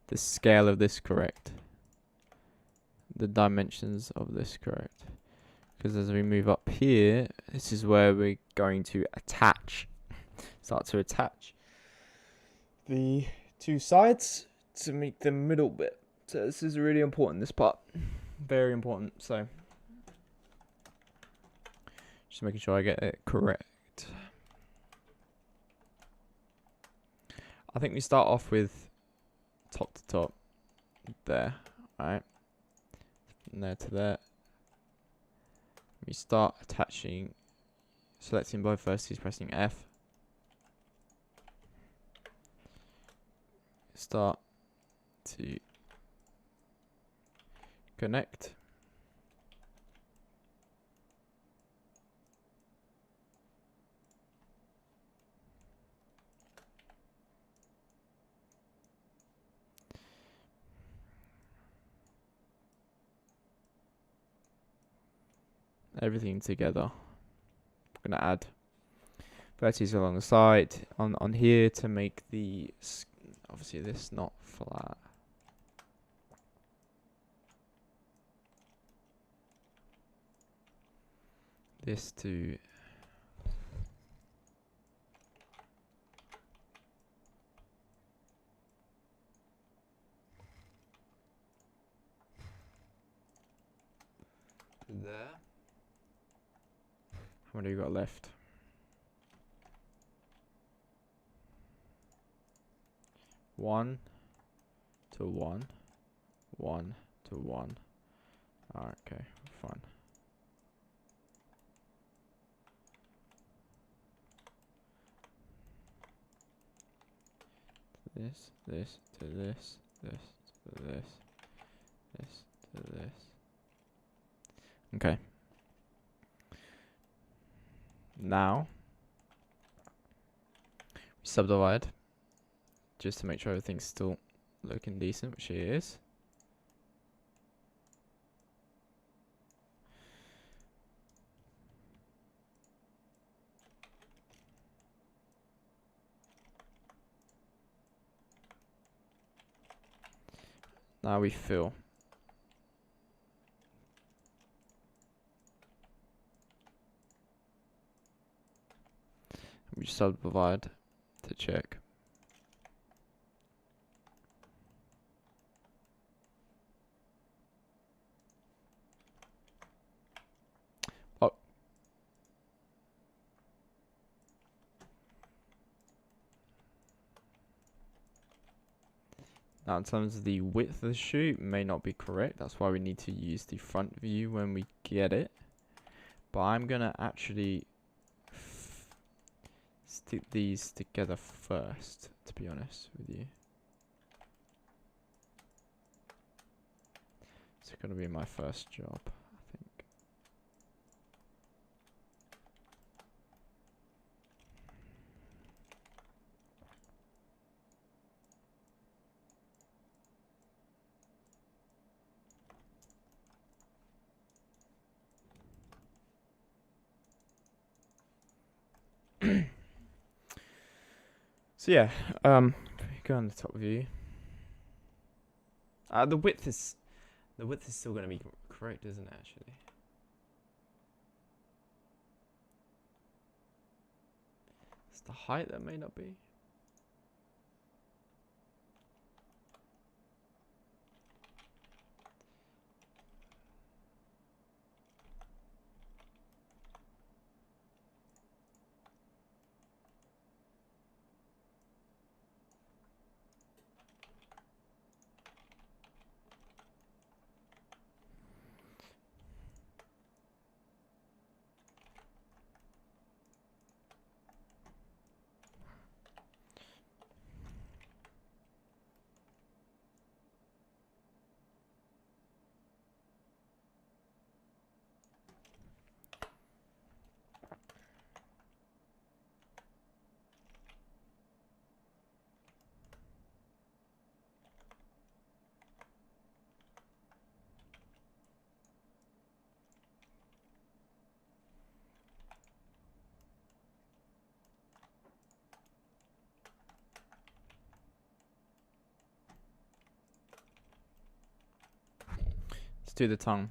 the scale of this correct, the dimensions of this correct, because as we move up here, this is where we're going to start to attach the two sides to make the middle bit. So this is really important, this part, very important. So just making sure I get it correct. I think we start off with top to top there, alright, from there to there. We start attaching, selecting both vertices, pressing F. Start to connect. Everything together. I'm gonna add vertices along the side on here to make the obviously this not flat. This to there. How many you got left? One to one, one to one. Alright, okay, fine. This to this, this to this, this to this. Okay. Now we subdivide just to make sure everything's still looking decent, which it is. Now we fill. We subdivide to check. Oh. Now in terms of the width of the shoe, may not be correct. That's why we need to use the front view when we get it. But I'm gonna actually stick these together first, to be honest with you. It's gonna be my first job, I think. So yeah, go on the top view. The width is still gonna be correct, isn't it? Actually, it's the height that may not be. Let's do the tongue.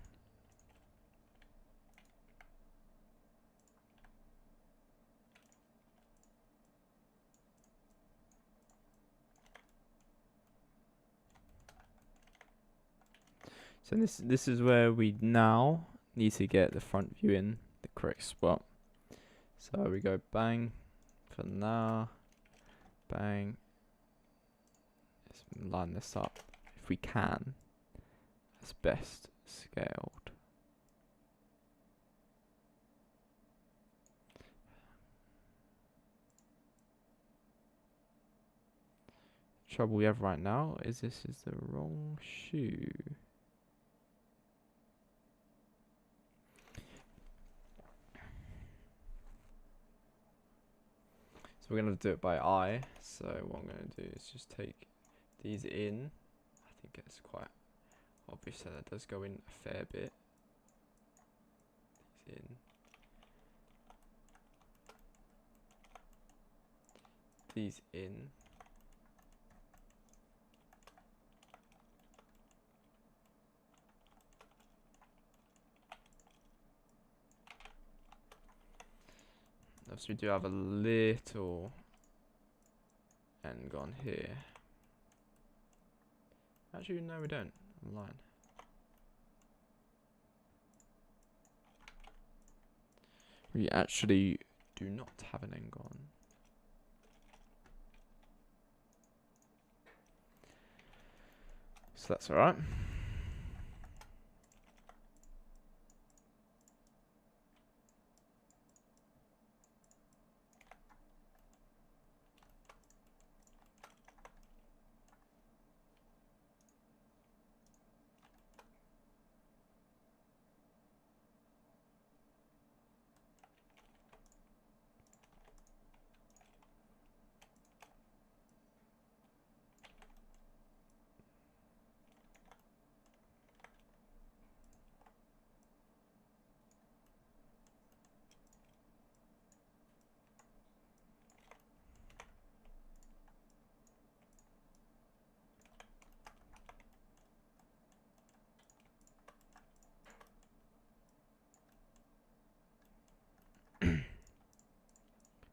So this is where we now need to get the front view in the correct spot. So we go bang for now, bang. Let's line this up if we can as best scaled. Trouble we have right now is this is the wrong shoe. So we're going to do it by eye. So what I'm going to do is just take these in. I think it's quite obvious that it does go in a fair bit. These in. These in. So we do have a little end on here. Actually, no, we don't. I'm lying. We actually do not have an end on. So that's alright.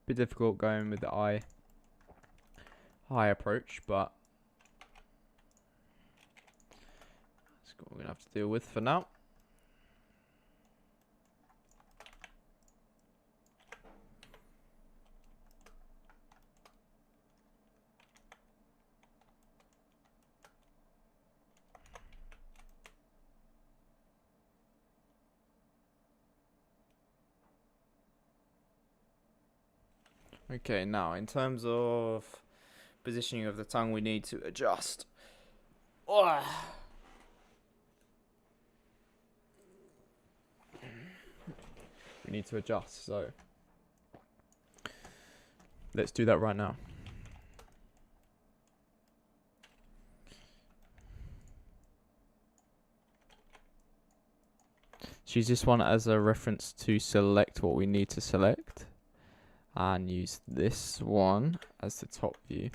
Bit difficult going with the eye approach, but that's what we're gonna have to deal with for now. Okay, now in terms of positioning of the tongue, we need to adjust. Oh. We need to adjust, so let's do that right now. Use this one as a reference to select what we need to select, and use this one as the top view.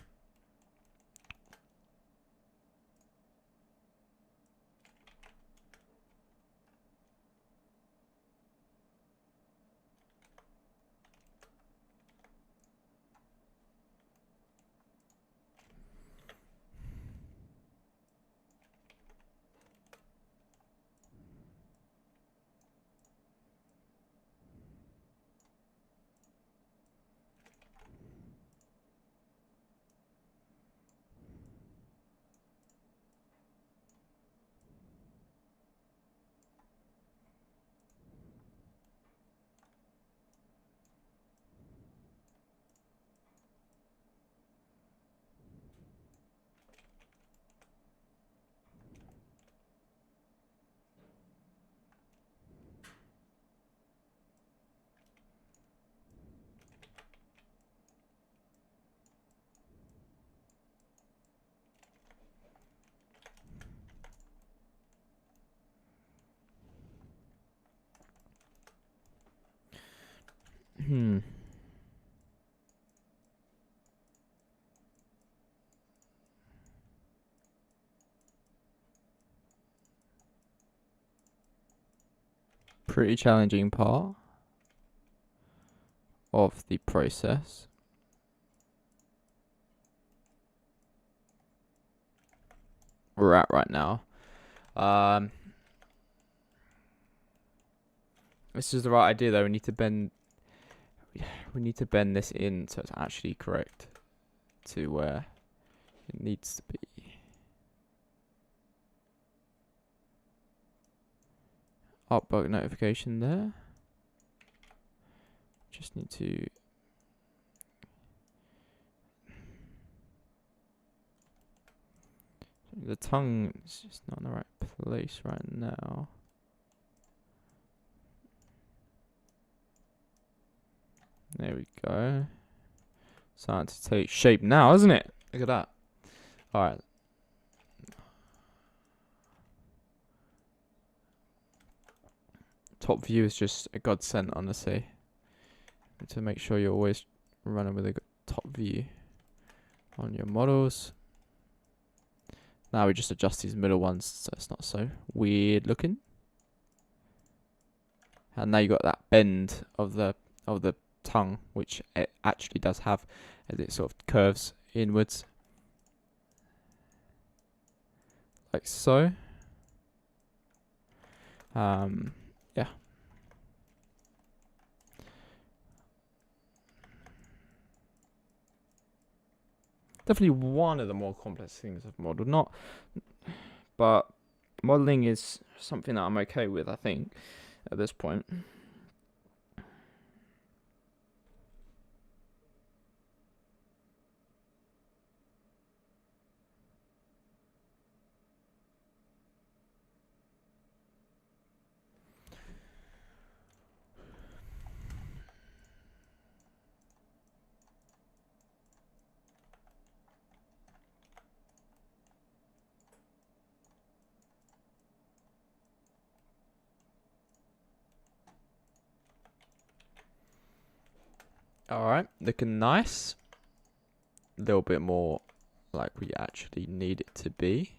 Hmm. pretty challenging part of the process. We're at right now. This is the right idea though. We need to bend this in so it's actually correct to where it needs to be. Art bug notification there. Just need to the tongue is just not in the right place right now. There we go. Starting to take shape now, isn't it? Look at that. Alright. Top view is just a godsend, honestly. To make sure you're always running with a good top view on your models. Now we just adjust these middle ones so it's not so weird looking. And now you got that bend of the tongue, which it actually does have as it sort of curves inwards. Like so. Yeah. Definitely one of the more complex things I've modeled. But modeling is something that I'm okay with, I think, at this point. Alright, looking nice. A little bit more like we actually need it to be.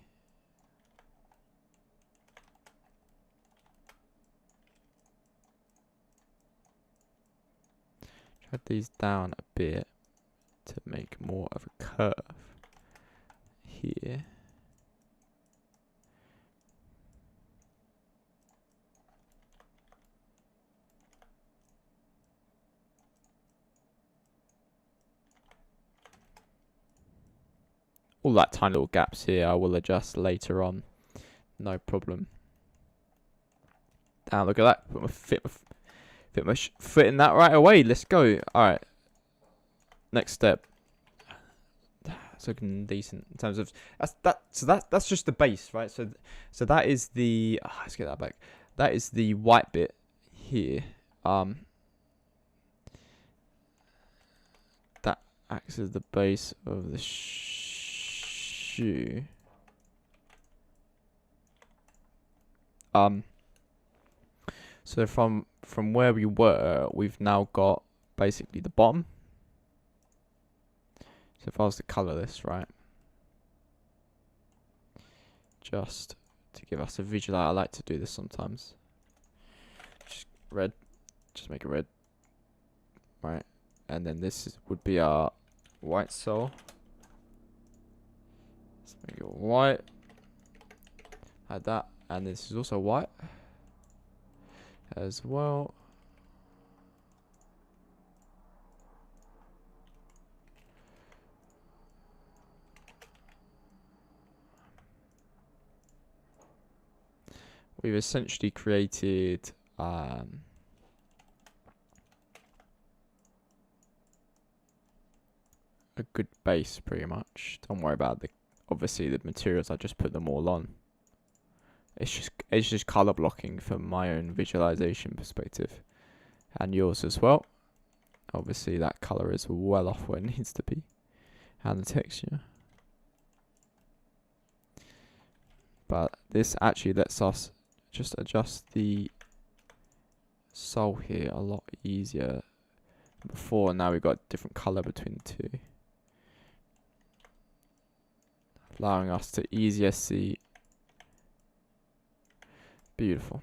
Drag these down a bit to make more of a curve here. All that tiny little gaps here I will adjust later on. No problem. Now look at that. Put my foot in that right away. Let's go. Alright. Next step. It's looking decent in terms of that's just the base, right? So that is the let's get that back. That is the white bit here. That acts as the base of the shoe. So from where we were, we've now got basically the bottom. So if I was to color this, right, just to give us a visual, I like to do this sometimes. Just red, just make it red, right, and then this would be our white sole. Let's make it white, like that, and this is also white as well. We've essentially created a good base, pretty much. Don't worry about obviously the materials. I just put them all on. It's just color blocking from my own visualization perspective, and yours as well. Obviously that color is well off where it needs to be, and the texture. But this actually lets us just adjust the sole here a lot easier. Before, now we've got different color between the two, allowing us to easier see. Beautiful.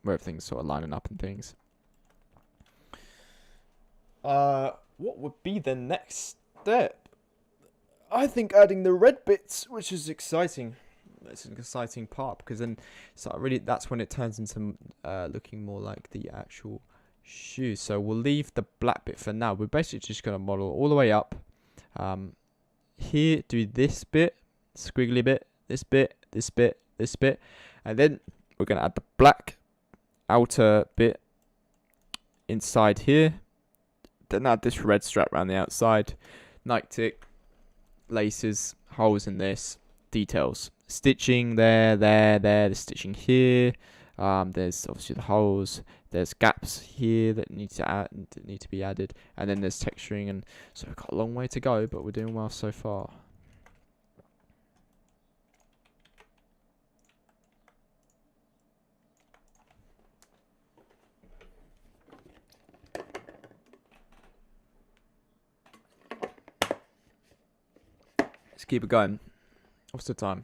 where everything's sort of lining up and things. What would be the next step? I think adding the red bits, which is exciting. It's an exciting part because then that's when it turns into looking more like the actual shoe. So we'll leave the black bit for now. We're basically just going to model all the way up. Here, do this bit, squiggly bit, this bit, this bit, this bit, and then we're going to add the black outer bit inside here. Then add this red strap around the outside, Nike tick, laces, holes in this, details, stitching there, the stitching here. There's obviously the holes. There's gaps here that need to be added, and then there's texturing, and so we've got a long way to go, but we're doing well so far. Let's keep it going. What's the time?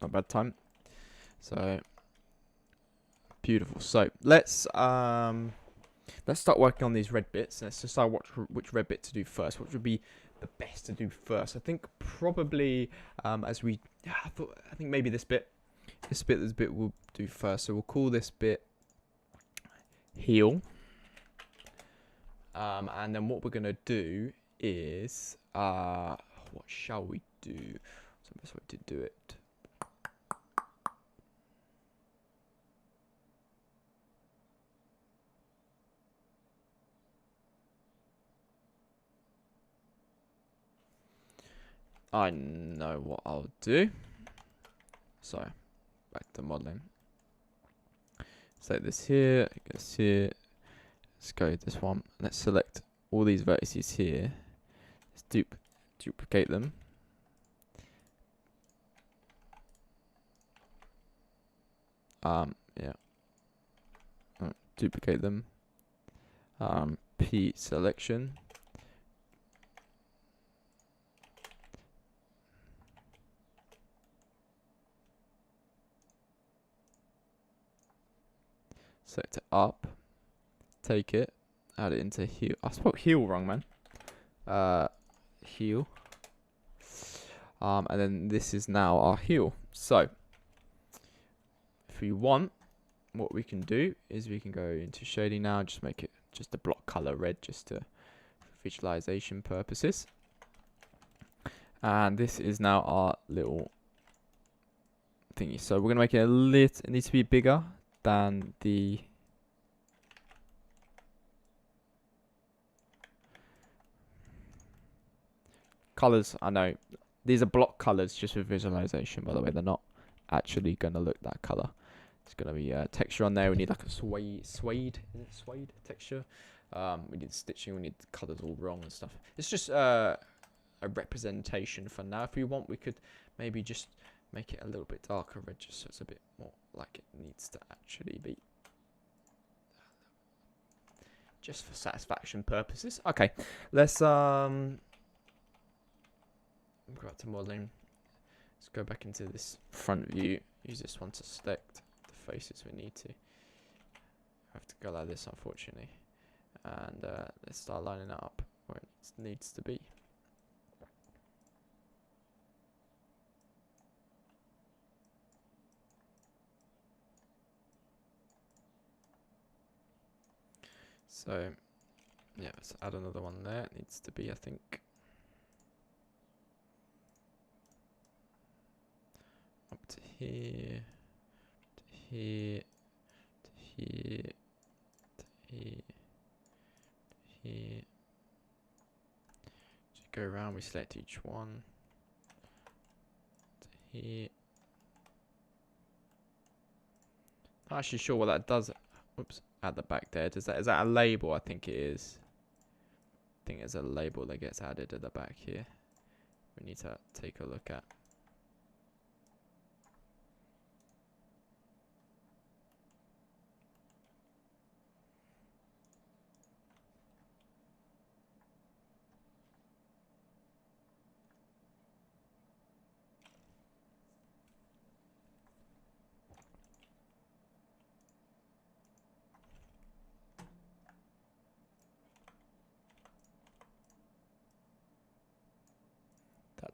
Not bad time. So beautiful. So let's start working on these red bits. Let's decide which red bit to do first. Which would be the best to do first? I think probably I think maybe this bit we'll do first. So we'll call this bit heel. And then what we're gonna do is what shall we do? What's the best way to do it? I know what I'll do. So, back to modeling. Set this here, it goes here. Let's go with this one. Let's select all these vertices here. Let's duplicate them. Yeah. Duplicate them. P selection. Select it up. Take it. Add it into heel. I spelled heel wrong, man. Heel. And then this is now our heel. So, if we want, what we can do is we can go into shading now. Just make it just a block color red, just to for visualization purposes. And this is now our little thingy. So we're gonna make it a little. It needs to be bigger than the colors. I know these are block colors just for visualization, by the way. They're not actually gonna look that color. It's gonna be texture on there. We need like a suede is it suede texture? We need stitching. We need the colors all wrong and stuff. It's just a representation for now. If we want, we could maybe just make it a little bit darker red, just so it's a bit more like it needs to actually be, just for satisfaction purposes. Okay, let's go back to modeling. Let's go back into this front view. Use this one to select the faces we need to. I have to go like this, unfortunately. And let's start lining it up where it needs to be. So, yeah, let's add another one there. It needs to be, I think, up to here, to here, to here, to here, to here. So go around, we select each one, to here. Not actually sure what that does. Whoops. At the back there, is that a label? I think it is. I think it's a label that gets added at the back here. We need to take a look at.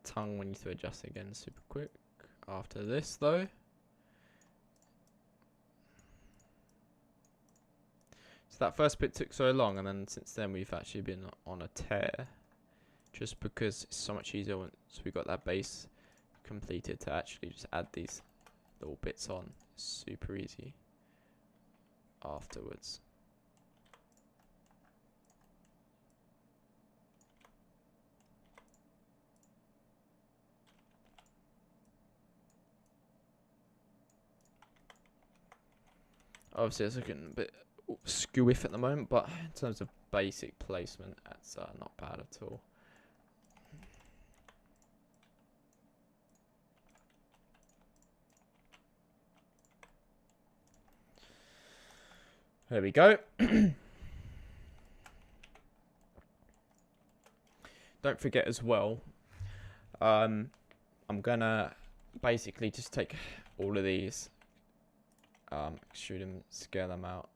that tongue we need to adjust again super quick. After this though. So that first bit took so long, and then since then we've actually been on a tear. Just because it's so much easier once we got that base completed to actually just add these little bits on. Super easy afterwards. Obviously it's looking a bit skewiff at the moment, but in terms of basic placement, that's not bad at all. There we go. Don't forget as well, I'm gonna basically just take all of these, extrude them, scale them out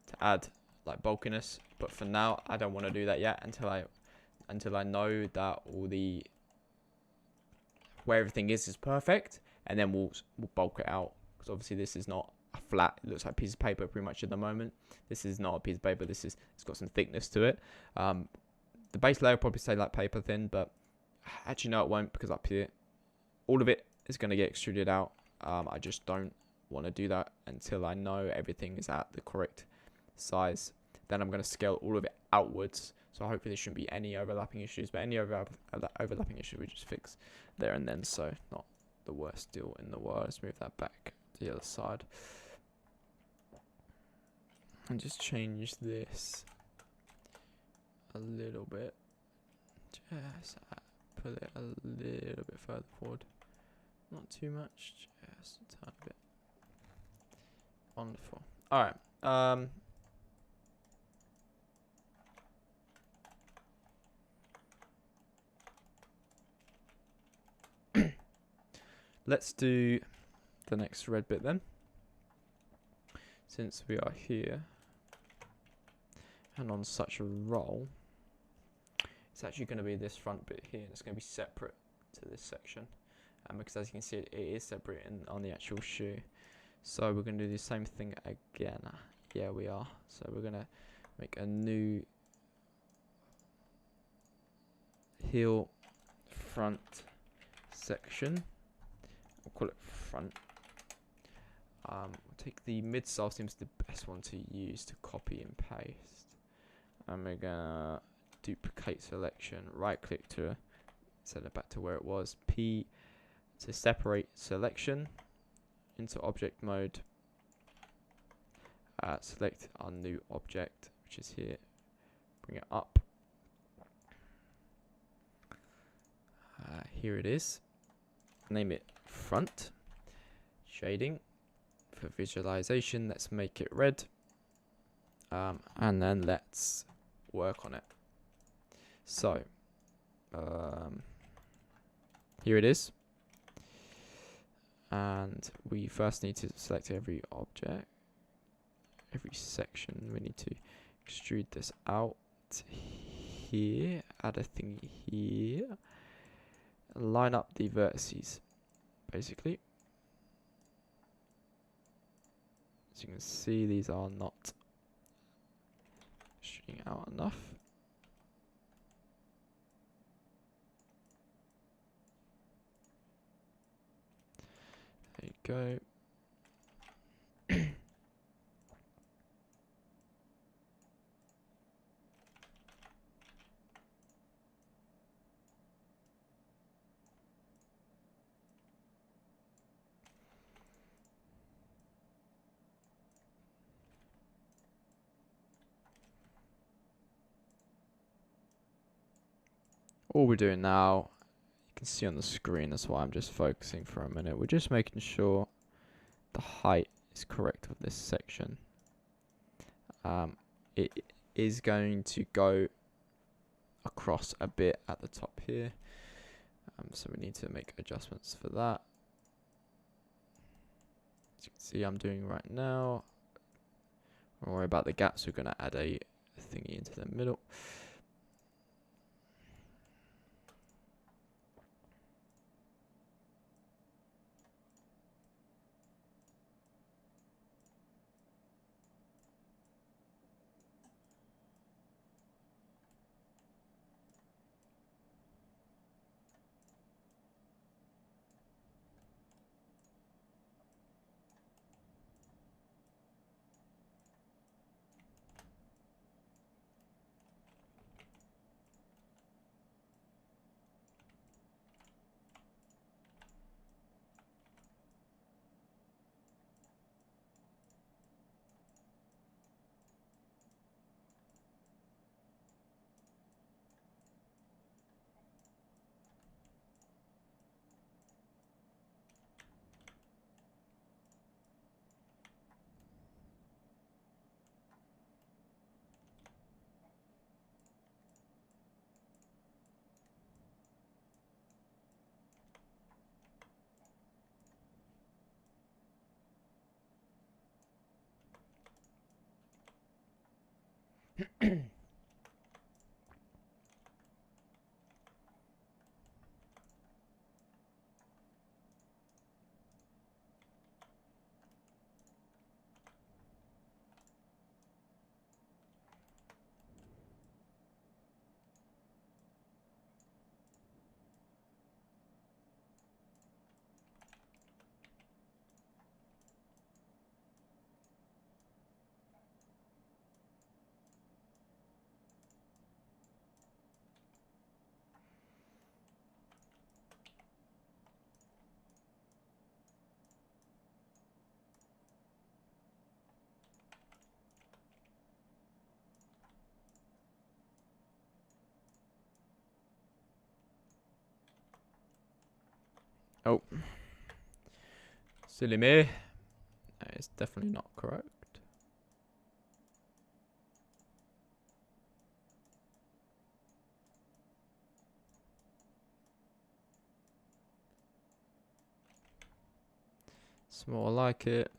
to add like bulkiness. But for now, I don't want to do that yet until I know that where everything is perfect, and then we'll bulk it out. Because obviously this is not a flat. It looks like a piece of paper pretty much at the moment. This is not a piece of paper. It's got some thickness to it. The base layer will probably stay like paper thin, but actually no, it won't, because up here, all of it is going to get extruded out. I just don't want to do that until I know everything is at the correct size. Then I'm going to scale all of it outwards. So hopefully there shouldn't be any overlapping issues, but any overlapping issue we just fix there and then. So not the worst deal in the world. Let's move that back to the other side. And just change this a little bit. Just pull it a little bit further forward. Not too much, just a tiny bit. Wonderful. Alright. Let's do the next red bit then. Since we are here and on such a roll, it's actually going to be this front bit here, and it's going to be separate to this section. Because as you can see, it is separate on the actual shoe. So we're going to do the same thing again. Yeah, we are. So we're going to make a new heel front section. We'll call it front. We'll take the midsole, seems the best one to use to copy and paste. And we're going to duplicate selection, right click to send it back to where it was. P to separate selection into object mode. Select our new object, which is here. Bring it up. Here it is. Name it front. Shading. For visualization, let's make it red. And then let's work on it. So, here it is. And we first need to select every object, every section. We need to extrude this out here, add a thingy here, line up the vertices, basically. As you can see, these are not extruding out enough. There you go. All we're doing now, you can see on the screen, that's why I'm just focusing for a minute. We're just making sure the height is correct of this section. It is going to go across a bit at the top here. So we need to make adjustments for that. As you can see, I'm doing right now. Don't worry about the gaps. We're going to add a thingy into the middle. Oh. Silly me. That is definitely not correct. It's more like it.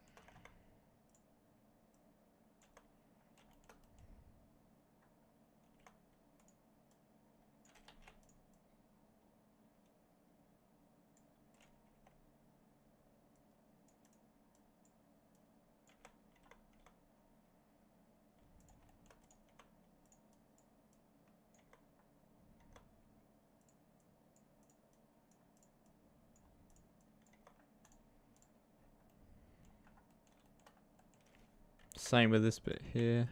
Same with this bit here.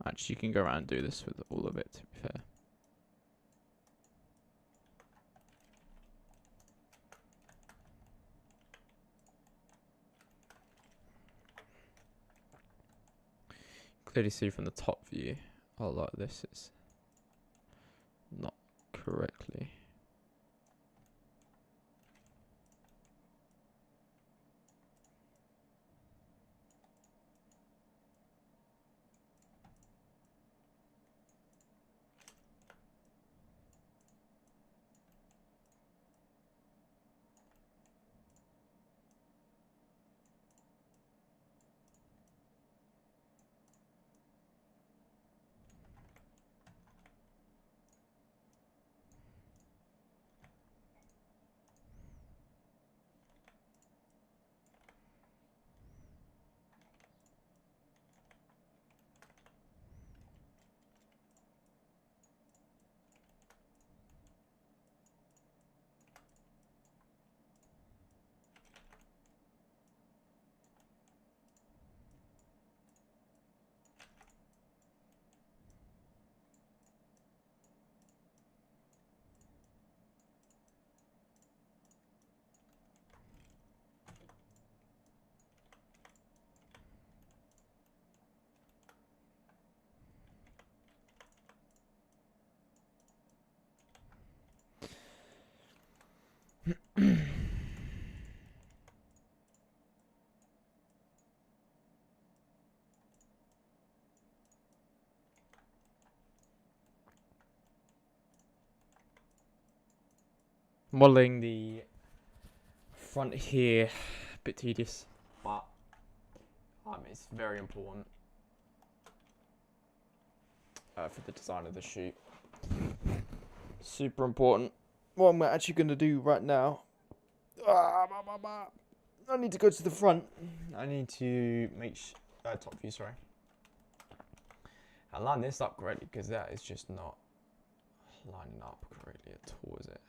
Actually, you can go around and do this with all of it, to be fair. Clearly see from the top view, a lot of this is not correctly. Modeling the front here, a bit tedious, but it's very important for the design of the shoot. Super important. What I'm actually going to do right now, I need to go to the front. I need to make top view, sorry. I line this up correctly because that is just not lining up correctly at all, is it?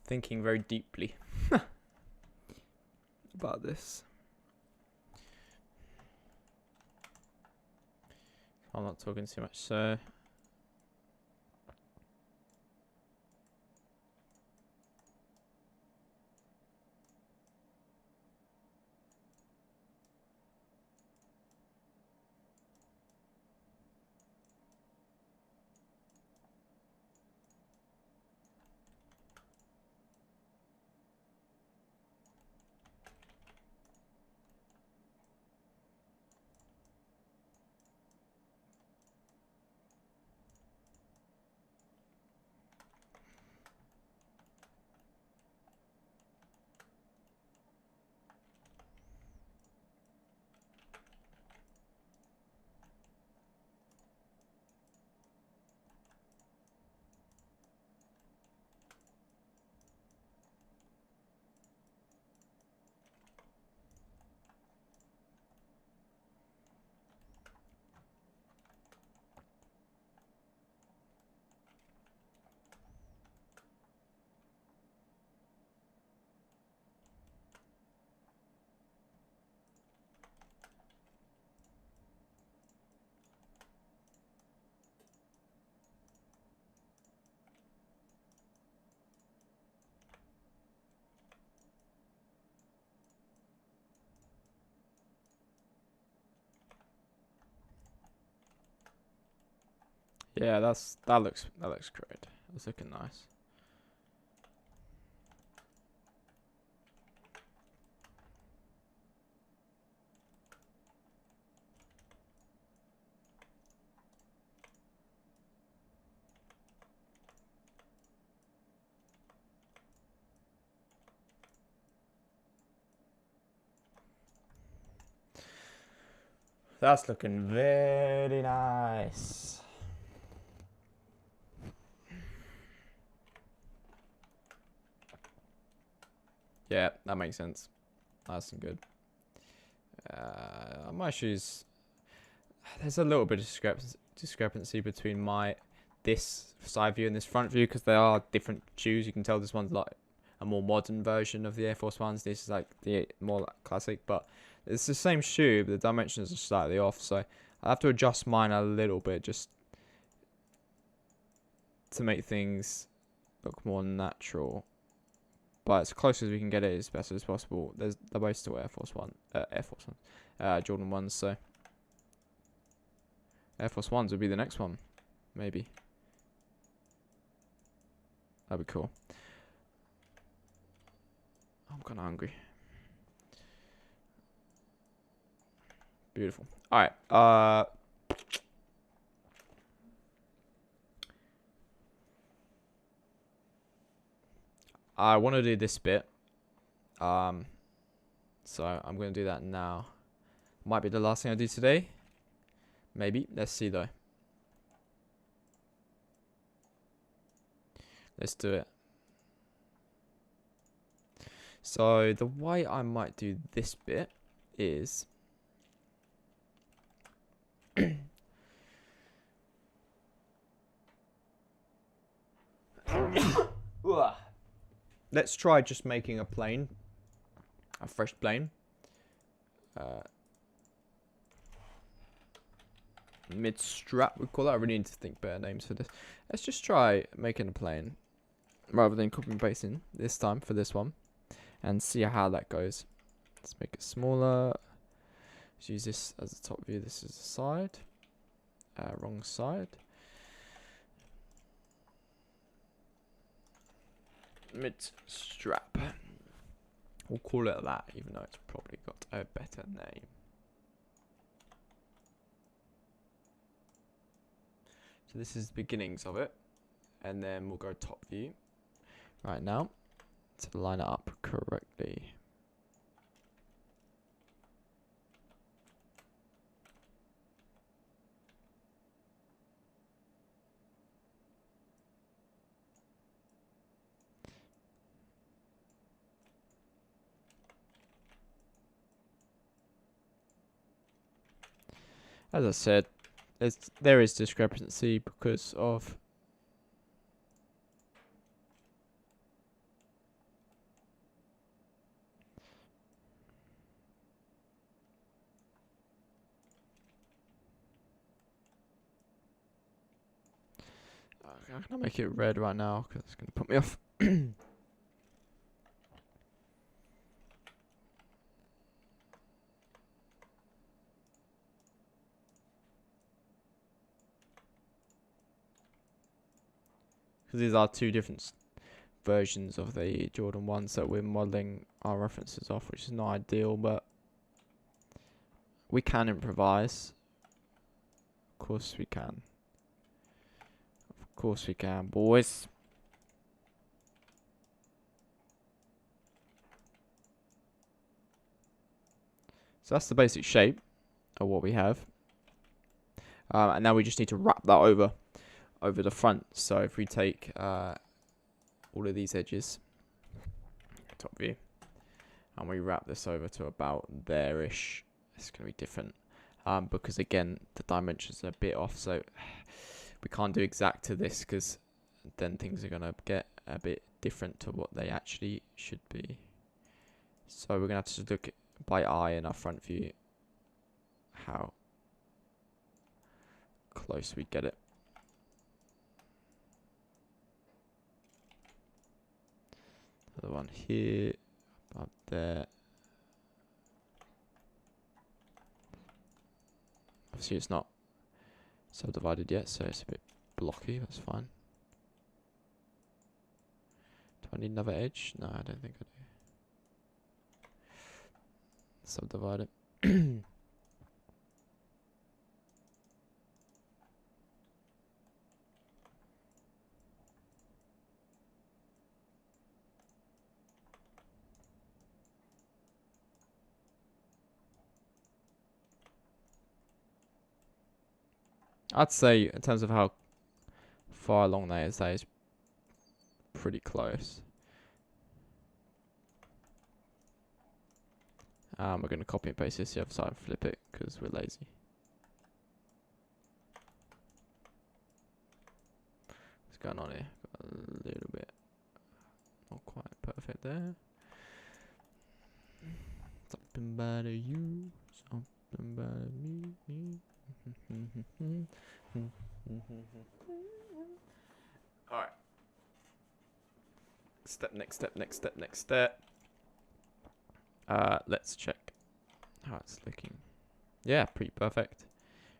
thinking very deeply about this. I'm not talking too much, so yeah, that looks great. That's looking nice. That's looking very nice. Yeah, that makes sense. Nice and good. My shoes. There's a little bit of discrepancy between this side view and this front view because they are different shoes. You can tell this one's like a more modern version of the Air Force Ones. This is like the more like classic, but it's the same shoe, but the dimensions are slightly off. So I have to adjust mine a little bit just to make things look more natural. But as close as we can get it as best as possible. They're both still Air Force One, Jordan 1s. So Air Force 1s would be the next one, maybe. That'd be cool. I'm kind of hungry. Beautiful. All right. I want to do this bit. So I'm going to do that now. Might be the last thing I do today. Maybe. Let's see though. Let's do it. So the way I might do this bit is let's try just making a plane, a fresh plane. Mid strap, we call that. I really need to think better names for this. Let's just try making a plane rather than copy and pasting this time for this one and see how that goes. Let's make it smaller. Let's use this as the top view. This is the side. Wrong side. Mid strap. We'll call it that, even though it's probably got a better name. So this is the beginnings of it, and then we'll go top view right now to line it up correctly. As I said, there is discrepancy because of I'm gonna make it red right now because it's gonna put me off. Because these are two different versions of the Jordan 1s that we're modelling our references off, which is not ideal, but we can improvise. Of course we can. Of course we can, boys. So that's the basic shape of what we have. And now we just need to wrap that over the front. So if we take all of these edges, top view, and we wrap this over to about there-ish, it's going to be different. Because again, the dimensions are a bit off, so we can't do exact to this because then things are going to get a bit different to what they actually should be. So we're going to have to look by eye in our front view how close we get it. The one here, up there. Obviously it's not subdivided yet, so it's a bit blocky, that's fine. Do I need another edge? No, I don't think I do. Subdivide it. I'd say in terms of how far along that is pretty close. We're going to copy and paste this to the other side and flip it because we're lazy. What's going on here? Got a little bit not quite perfect there. Something about you, something about me. Alright. Next step. Let's check how it's looking. Yeah, pretty perfect.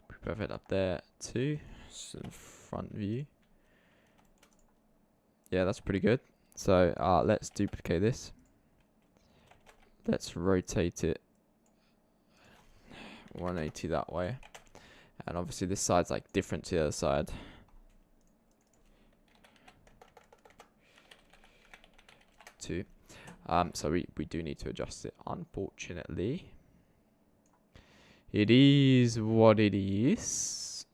Pretty perfect up there too. So front view. Yeah, that's pretty good. So let's duplicate this. Let's rotate it 180 that way. And obviously this side's like different to the other side. Too. So we do need to adjust it, unfortunately. It is what it is.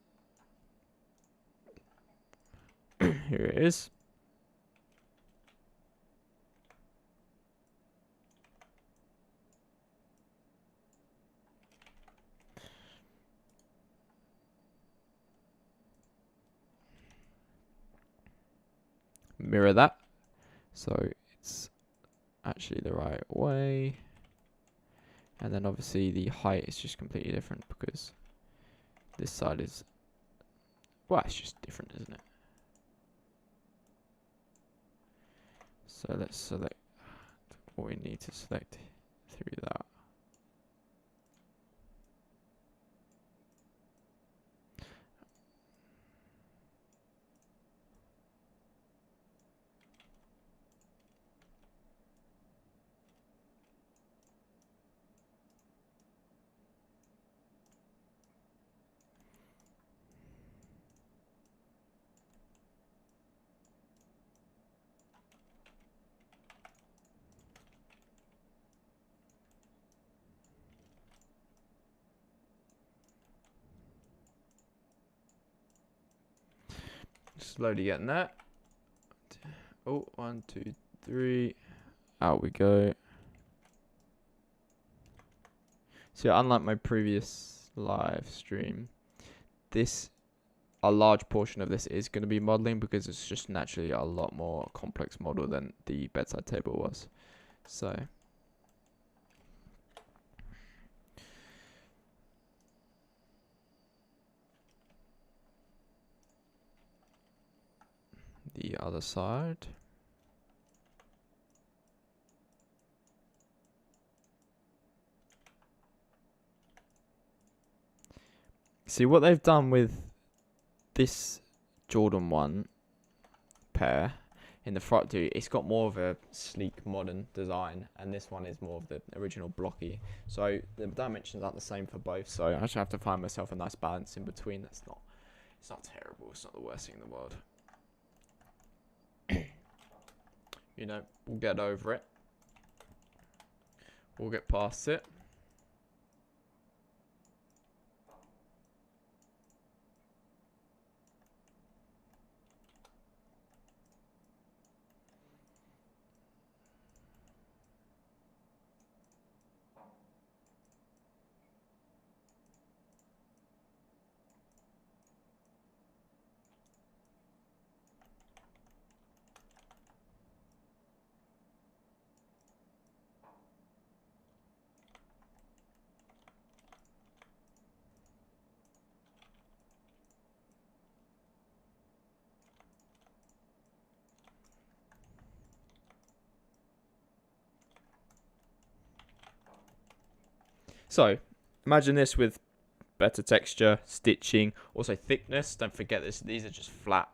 Here it is. Mirror that. So it's actually the right way. And then obviously the height is just completely different because this side is, well, it's just different, isn't it? So let's select what we need to select through that. Slowly getting that. Oh, 1, 2, 3. Out we go. So unlike my previous live stream, a large portion of this is going to be modeling because it's just naturally a lot more complex model than the bedside table was. So the other side. See what they've done with this Jordan 1 pair in the front, dude. It's got more of a sleek modern design, and this one is more of the original blocky. So the dimensions aren't the same for both, so I just have to find myself a nice balance in between. It's not terrible, it's not the worst thing in the world. You know, we'll get over it. We'll get past it. So, imagine this with better texture, stitching, also thickness. Don't forget this. These are just flat.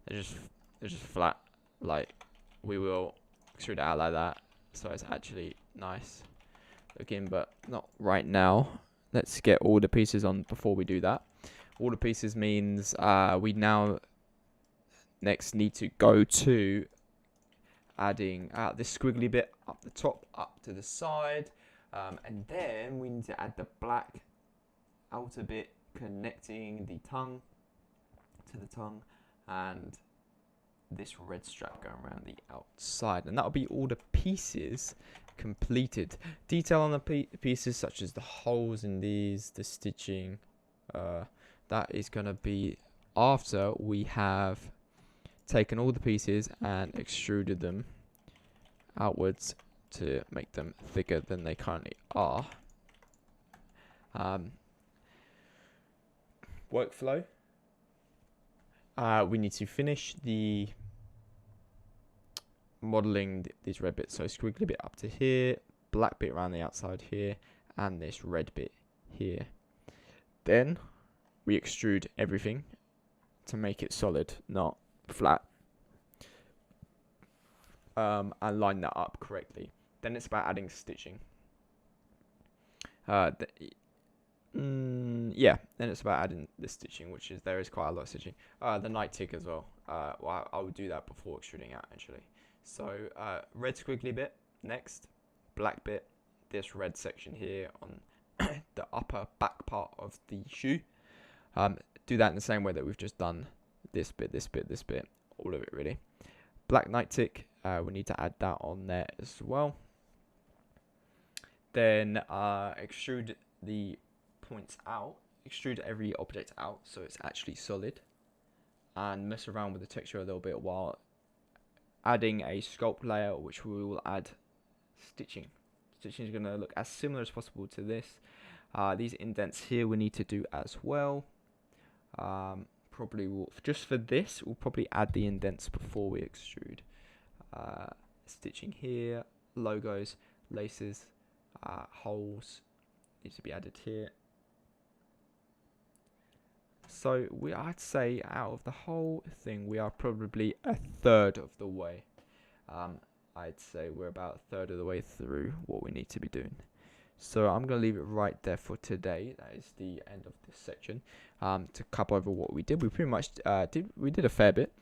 They're just flat. Like, we will extrude it out like that. So it's actually nice looking, but not right now. Let's get all the pieces on before we do that. All the pieces means we now next need to go to adding this squiggly bit up the top, up to the side. And then we need to add the black outer bit connecting the tongue to the tongue, and this red strap going around the outside. And that'll be all the pieces completed. Detail on the pieces such as the holes in these, the stitching, that is going to be after we have taken all the pieces and extruded them outwards to make them thicker than they currently are. Workflow. We need to finish the modeling these red bits. So squiggly bit up to here, black bit around the outside here, and this red bit here. Then we extrude everything to make it solid, not flat, and line that up correctly. Then it's about adding stitching. Yeah, then it's about adding the stitching, which is there is quite a lot of stitching. The night tick as well. Well, I would do that before extruding out actually. So red squiggly bit next, black bit, this red section here on the upper back part of the shoe. Do that in the same way that we've just done this bit, this bit, this bit, all of it really. Black night tick, we need to add that on there as well. Then extrude the points out, extrude every object out so it's actually solid, and mess around with the texture a little bit while adding a sculpt layer, which we will add stitching. Stitching is going to look as similar as possible to this. These indents here we need to do as well. Probably will, just for this, we'll probably add the indents before we extrude. Stitching here, logos, laces, holes need to be added here. So I'd say out of the whole thing, we are probably a third of the way. I'd say we're about a third of the way through what we need to be doing. So I'm going to leave it right there for today. That is the end of this section. To cover over what we did, we pretty much did a fair bit.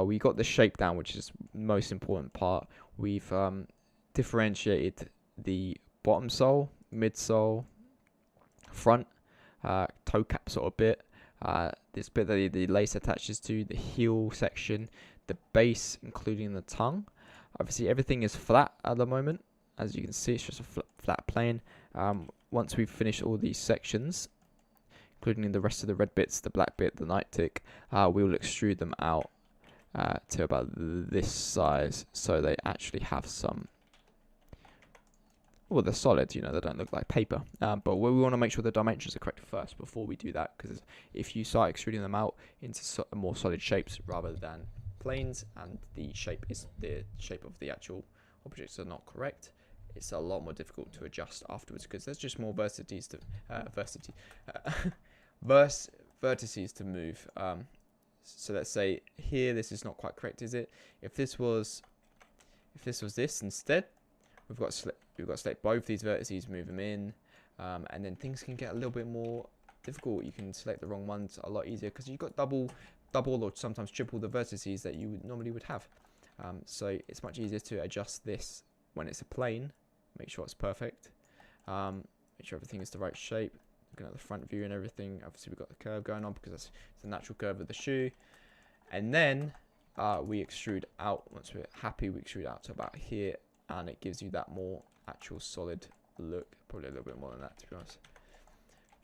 We got the shape down, which is the most important part. We've differentiated the bottom sole, midsole, front, toe cap sort of bit. This bit that the lace attaches to, the heel section, the base, including the tongue. Obviously, everything is flat at the moment. As you can see, it's just a flat plane. Once we've finished all these sections, including the rest of the red bits, the black bit, the night tick, we will extrude them out to about this size, so they actually have some. Well, they're solid, you know, they don't look like paper. But we want to make sure the dimensions are correct first before we do that, because if you start extruding them out into more solid shapes rather than
planes and the shape of the actual objects are not correct, it's a lot more difficult to adjust afterwards because there's just more vertices to move. So let's say here this is not quite correct, is it? If this was this instead, we've got to select both these vertices, move them in, and then things can get a little bit more difficult. You can select the wrong ones a lot easier because you've got double or sometimes triple the vertices that you normally would have. So it's much easier to adjust this when it's a plane. Make sure it's perfect. Make sure everything is the right shape. Looking at the front view and everything. Obviously we've got the curve going on because it's the natural curve of the shoe. And then we extrude out. Once we're happy, we extrude out to about here, and it gives you that more actual solid look. Probably a little bit more than that, to be honest.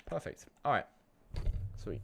Perfect. All right. Sweet.